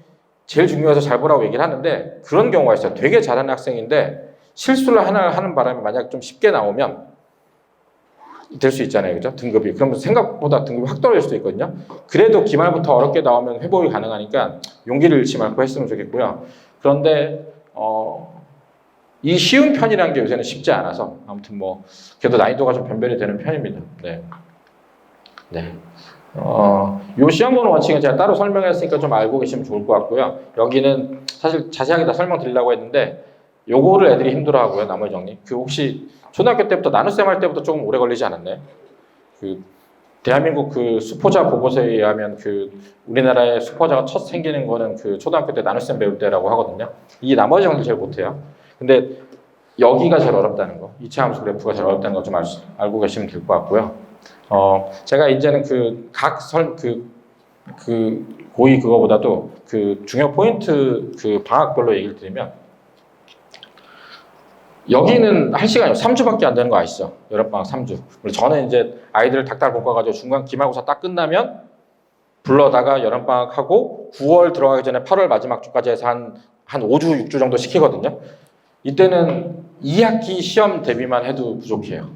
제일 중요해서 잘 보라고 얘기를 하는데 그런 경우가 있어요. 되게 잘하는 학생인데 실수를 하나 하는 바람에 만약 좀 쉽게 나오면 될 수 있잖아요. 그죠? 등급이. 그러면 생각보다 등급이 확 떨어질 수도 있거든요. 그래도 기말부터 어렵게 나오면 회복이 가능하니까 용기를 잃지 말고 했으면 좋겠고요. 그런데 이 쉬운 편이라는 게 요새는 쉽지 않아서 아무튼 뭐 그래도 난이도가 좀 변별이 되는 편입니다. 네. 네. 요 시험 보는 원칙은 제가 따로 설명했으니까 좀 알고 계시면 좋을 것 같고요. 여기는 사실 자세하게 다 설명드리려고 했는데 요거를 애들이 힘들어하고요. 나머지 정리. 혹시 초등학교 때부터 나눗셈 할 때부터 조금 오래 걸리지 않았나요? 대한민국 수포자 보고서에 의하면 우리나라의 수포자가 첫 생기는 거는 초등학교 때 나눗셈 배울 때라고 하거든요. 이 나머지 정리 제일 못해요. 근데 여기가 제일 어렵다는 거, 이차 함수 그래프가 제일 어렵다는 거 좀 알고 계시면 될 것 같고요. 제가 이제는 고의 그거보다도 중요 포인트 방학별로 얘기를 드리면 여기는 할 시간이 3주밖에 안 되는 거 아시죠? 여름방학 3주. 저는 이제 아이들을 닥달 볶아가지고 중간 기말고사 딱 끝나면 불러다가 여름방학하고 9월 들어가기 전에 8월 마지막 주까지 해서 한 5주, 6주 정도 시키거든요. 이때는 2학기 시험 대비만 해도 부족해요.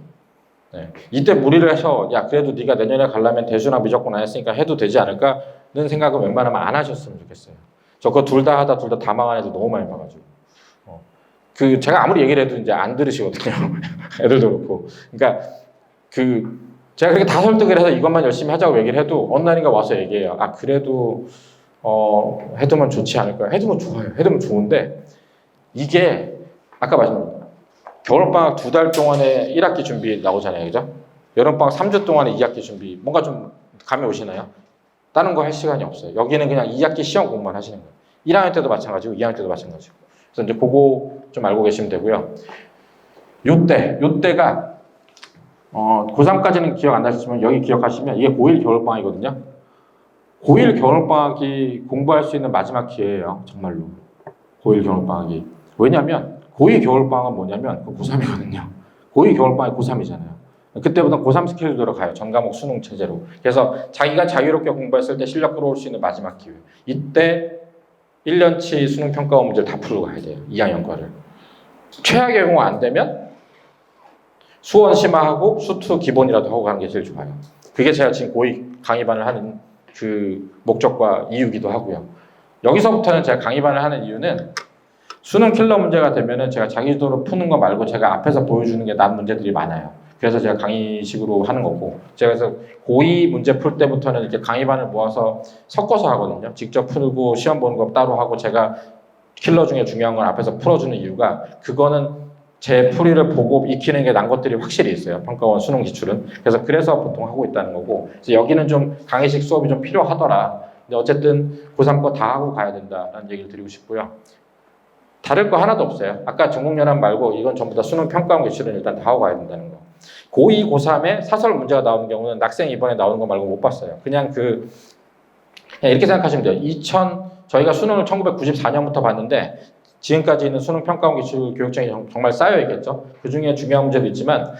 네. 이때 무리를 해서 야 그래도 네가 내년에 가려면 대수나 미적분 안 했으니까 해도 되지 않을까는 생각은 웬만하면 안 하셨으면 좋겠어요. 저 그거 둘 다 다 망한 애들 너무 많이 봐가지고. 제가 아무리 얘기를 해도 이제 안 들으시거든요. 애들도 그렇고. 그러니까 제가 그렇게 다 설득을 해서 이것만 열심히 하자고 얘기를 해도 어느 날인가 와서 얘기해요. 아 그래도 해두면 좋지 않을까요? 해두면 좋아요. 해두면 좋은데 이게 아까 말씀드린 겨울방학 2달 동안에 1학기 준비 나오잖아요. 그죠? 여름방학 3주 동안에 2학기 준비 뭔가 좀 감이 오시나요? 다른 거 할 시간이 없어요. 여기는 그냥 2학기 시험 공부만 하시는 거예요. 1학년 때도 마찬가지고 2학년 때도 마찬가지고. 그래서 이제 그거 좀 알고 계시면 되고요. 요때가 고3까지는 기억 안 나시지만 여기 기억하시면 이게 고1 겨울방학이거든요. 고1 겨울방학이 공부할 수 있는 마지막 기회예요. 정말로. 고1 겨울방학이. 왜냐면 고2 겨울방학은 뭐냐면 고3이거든요. 고2 겨울방학이 고3이잖아요. 그때부터 고3 스케줄대로 가요. 전과목 수능 체제로. 그래서 자기가 자유롭게 공부했을 때 실력 끌어올 수 있는 마지막 기회. 이때 1년치 수능 평가원 문제를 다 풀고 가야 돼요. 2학년 거를. 최악의 경우 안 되면 수원 심화하고 수투 기본이라도 하고 가는 게 제일 좋아요. 그게 제가 지금 고2 강의반을 하는 목적과 이유기도 하고요. 여기서부터는 제가 강의반을 하는 이유는 수능 킬러 문제가 되면은 제가 자기주도로 푸는 거 말고 제가 앞에서 보여주는 게 난 문제들이 많아요. 그래서 제가 강의식으로 하는 거고, 제가 그래서 고2 문제 풀 때부터는 이렇게 강의반을 모아서 섞어서 하거든요. 직접 풀고 시험 보는 거 따로 하고 제가 킬러 중에 중요한 건 앞에서 풀어주는 이유가 그거는 제 풀이를 보고 익히는 게 난 것들이 확실히 있어요. 평가원 수능 기출은. 그래서 보통 하고 있다는 거고, 그래서 여기는 좀 강의식 수업이 좀 필요하더라. 근데 어쨌든 고3 거 다 하고 가야 된다라는 얘기를 드리고 싶고요. 다를 거 하나도 없어요. 아까 전국연합 말고 이건 전부 다 수능 평가원 기출은 일단 다 하고 가야 된다는 거. 고2, 고3에 사설 문제가 나오는 경우는 낙생 이번에 나오는 거 말고 못 봤어요. 그냥 이렇게 생각하시면 돼요. 저희가 수능을 1994년부터 봤는데 지금까지 있는 수능 평가원 기출 교육청이 정말 쌓여있겠죠. 그 중에 중요한 문제도 있지만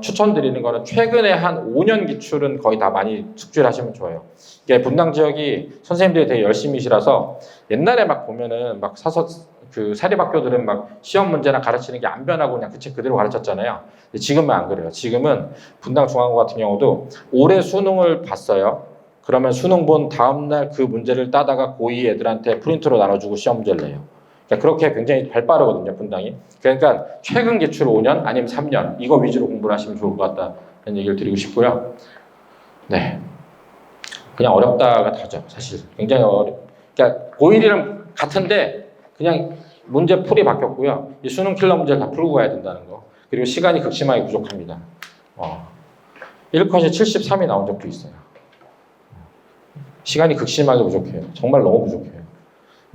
추천드리는 거는 최근에 한 5년 기출은 거의 다 많이 숙지를 하시면 좋아요. 이게 분당 지역이 선생님들이 되게 열심히시라서 옛날에 막 보면은 막 그 사립학교들은 막 시험 문제나 가르치는 게 안 변하고 그냥 그 책 그대로 가르쳤잖아요. 근데 지금은 안 그래요. 지금은 분당 중앙고 같은 경우도 올해 수능을 봤어요. 그러면 수능 본 다음날 그 문제를 따다가 고2 애들한테 프린트로 나눠주고 시험 문제를 내요. 그러니까 그렇게 굉장히 발빠르거든요, 분당이. 그러니까 최근 기출 5년 아니면 3년 이거 위주로 공부를 하시면 좋을 것 같다는 얘기를 드리고 싶고요. 네, 그냥 어렵다가 다죠, 사실. 굉장히 그러니까 고1이랑 같은데 그냥 문제 풀이 바뀌었고요. 이 수능 킬러 문제를 다 풀고 가야 된다는 거. 그리고 시간이 극심하게 부족합니다. 1컷이 73이 나온 적도 있어요. 시간이 극심하게 부족해요. 정말 너무 부족해요.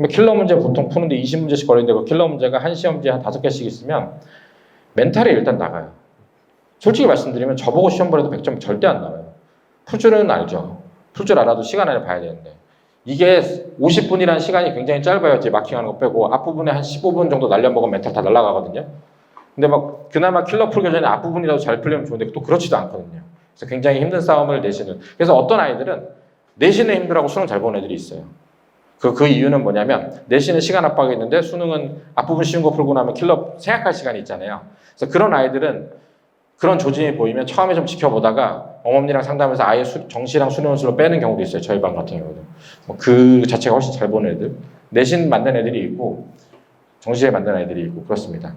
킬러 문제 보통 푸는데 20문제씩 걸리는데 그 킬러 문제가 한 시험지에 한 5개씩 있으면 멘탈이 일단 나가요. 솔직히 말씀드리면 저보고 시험 보려도 100점 절대 안 나와요. 풀 줄은 알죠. 풀 줄 알아도 시간 안에 봐야 되는데 이게 50분이라는 시간이 굉장히 짧아요. 이제 마킹하는 거 빼고 앞부분에 한 15분 정도 날려먹으면 멘탈 다 날아가거든요. 근데 막 그나마 킬러 풀기 전에 앞부분이라도 잘 풀리면 좋은데 또 그렇지도 않거든요. 그래서 굉장히 힘든 싸움을 내시는. 그래서 어떤 아이들은 내신에 힘들어하고 수능 잘 보는 애들이 있어요. 그 이유는 뭐냐면 내신은 시간 압박이 있는데 수능은 앞부분 쉬운 거 풀고 나면 킬러 생각할 시간이 있잖아요. 그래서 그런 아이들은 그런 조짐이 보이면 처음에 좀 지켜보다가 어머니랑 상담해서 아예 정시랑 수능원수로 빼는 경우도 있어요. 저희 반 같은 경우는. 그 자체가 훨씬 잘 보는 애들. 내신 만든 애들이 있고 정시에 만든 애들이 있고 그렇습니다.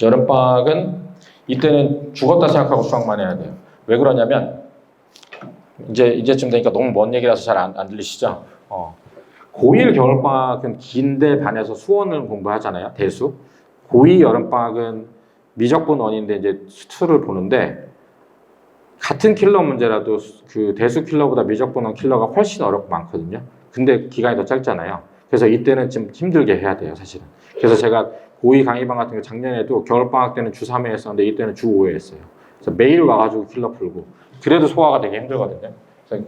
여름방학은 이때는 죽었다 생각하고 수학만 해야 돼요. 왜 그러냐면 이제쯤 되니까 너무 먼 얘기라서 잘 안 들리시죠? 고1 겨울방학은 긴데 반에서 수원을 공부하잖아요. 대수. 고2 여름방학은 미적분 원인데 이제 수투를 보는데 같은 킬러 문제라도 그 대수 킬러보다 미적분 원 킬러가 훨씬 어렵고 많거든요. 근데 기간이 더 짧잖아요. 그래서 이때는 좀 힘들게 해야 돼요, 사실은. 그래서 제가 고2 강의방 같은 거 작년에도 겨울방학 때는 주 3회 했었는데 이때는 주 5회 했어요. 그래서 매일 와가지고 킬러 풀고 그래도 소화가 되게 힘들거든요. 그래서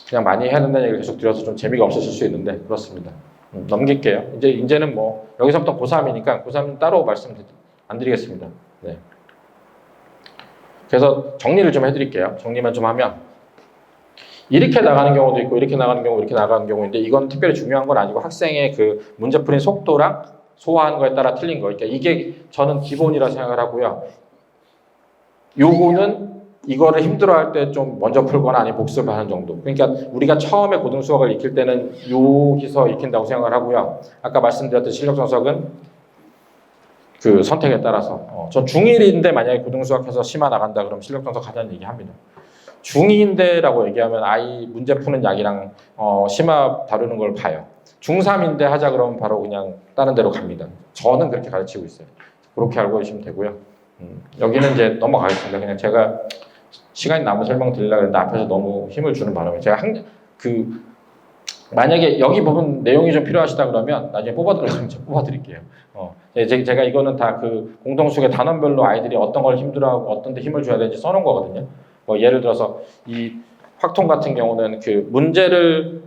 그냥 많이 해야 된다는 얘기를 계속 드려서 좀 재미가 없으실 수 있는데 그렇습니다. 넘길게요. 이제는 뭐 여기서부터 고3이니까 고3 따로 말씀 안 드리겠습니다. 네. 그래서 정리를 좀 해드릴게요. 정리만 좀 하면 이렇게 나가는 경우도 있고 이렇게 나가는 경우 이렇게 나가는 경우인데 이건 특별히 중요한 건 아니고 학생의 그 문제 풀이의 속도랑 소화하는 거에 따라 틀린 거. 그러니까 이게 저는 기본이라 생각을 하고요. 요거는 이거를 힘들어할 때 좀 먼저 풀거나 아니면 복습을 하는 정도. 그러니까 우리가 처음에 고등수학을 익힐 때는 여기서 익힌다고 생각을 하고요. 아까 말씀드렸던 실력 정석은 그 선택에 따라서 전 중1인데 만약에 고등수학해서 심화 나간다 그러면 실력 정석 하자는 얘기 합니다. 중2인데라고 얘기하면 아이 문제 푸는 약이랑 심화 다루는 걸 봐요. 중3인데 하자 그러면 바로 그냥 다른 데로 갑니다. 저는 그렇게 가르치고 있어요. 그렇게 알고 계시면 되고요. 여기는 이제 넘어가겠습니다. 그냥 제가 시간이 남은 설명 드리려고 했는데 앞에서 너무 힘을 주는 바람에 제가 만약에 여기 부분 내용이 좀 필요하시다 그러면 나중에 뽑아드리려면 뽑아드릴게요. 제가 이거는 다 그 공동수계 단원별로 아이들이 어떤 걸 힘들어하고 어떤 데 힘을 줘야 되는지 써놓은 거거든요. 예를 들어서 이 확통 같은 경우는 그 문제를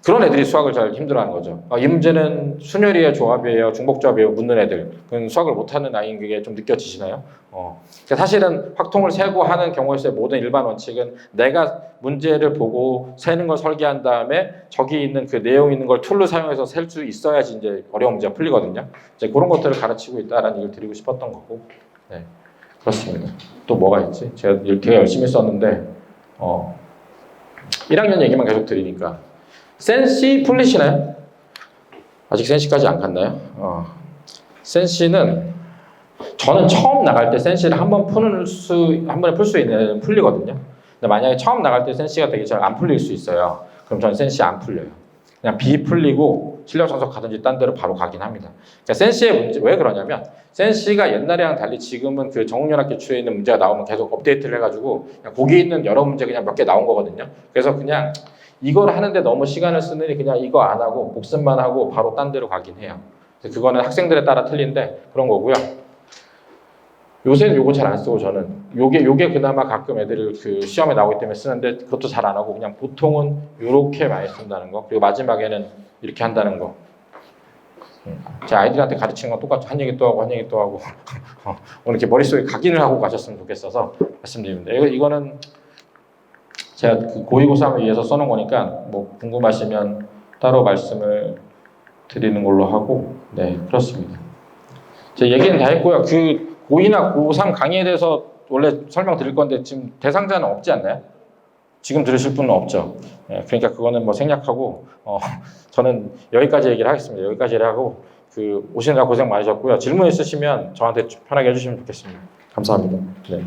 그런 애들이 수학을 잘 힘들어하는 거죠. 이 문제는 순열이에요, 조합이에요, 중복조합이에요 묻는 애들. 그건 수학을 못하는 아이인 게 좀 느껴지시나요? 그러니까 사실은 확통을 세고 하는 경우에서의 모든 일반 원칙은 내가 문제를 보고 세는 걸 설계한 다음에 저기 있는 그 내용 있는 걸 툴로 사용해서 셀 수 있어야지 이제 어려운 문제가 풀리거든요. 이제 그런 것들을 가르치고 있다라는 얘기를 드리고 싶었던 거고. 네, 그렇습니다. 또 뭐가 있지? 제가 되게 열심히 썼는데 1학년 얘기만 계속 드리니까. 센시 풀리시나요? 아직 센시까지 안 갔나요? 센시는 저는 처음 나갈 때 센시를 한 번에 풀 수 있는 애는 풀리거든요. 근데 만약에 처음 나갈 때 센시가 되게 잘 안 풀릴 수 있어요. 그럼 저는 센시 안 풀려요. 그냥 B 풀리고 실력 전속 가든지 딴 데로 바로 가긴 합니다. 그러니까 센시의 문제 왜 그러냐면 센시가 옛날이랑 달리 지금은 그 정훈연합 기출에 있는 문제가 나오면 계속 업데이트를 해가지고 그냥 거기 있는 여러 문제 그냥 몇 개 나온 거거든요. 그래서 그냥 이걸 하는데 너무 시간을 쓰느니 그냥 이거 안 하고 복습만 하고 바로 딴 데로 가긴 해요. 그거는 학생들에 따라 틀린데 그런 거고요. 요새는 요거 잘 안 쓰고 저는 요게 그나마 가끔 애들 그 시험에 나오기 때문에 쓰는데 그것도 잘 안 하고 그냥 보통은 요렇게 많이 쓴다는 거. 그리고 마지막에는 이렇게 한다는 거. 제 아이들한테 가르치는 건 똑같죠. 한 얘기 또 하고 한 얘기 또 하고 오늘 이렇게 머릿속에 각인을 하고 가셨으면 좋겠어서 말씀드립니다. 이거는 제가 그 고위고삼을 위해서 써놓은 거니까 뭐 궁금하시면 따로 말씀을 드리는 걸로 하고 네 그렇습니다. 제 얘기는 다 했고요. 그 고2나 고3 강의에 대해서 원래 설명드릴 건데 지금 대상자는 없지 않나요? 지금 들으실 분은 없죠. 예, 그러니까 그거는 뭐 생략하고 저는 여기까지 얘기를 하겠습니다. 여기까지 하고 그 오시느라 고생 많으셨고요. 질문 있으시면 저한테 편하게 해주시면 좋겠습니다. 감사합니다. 네.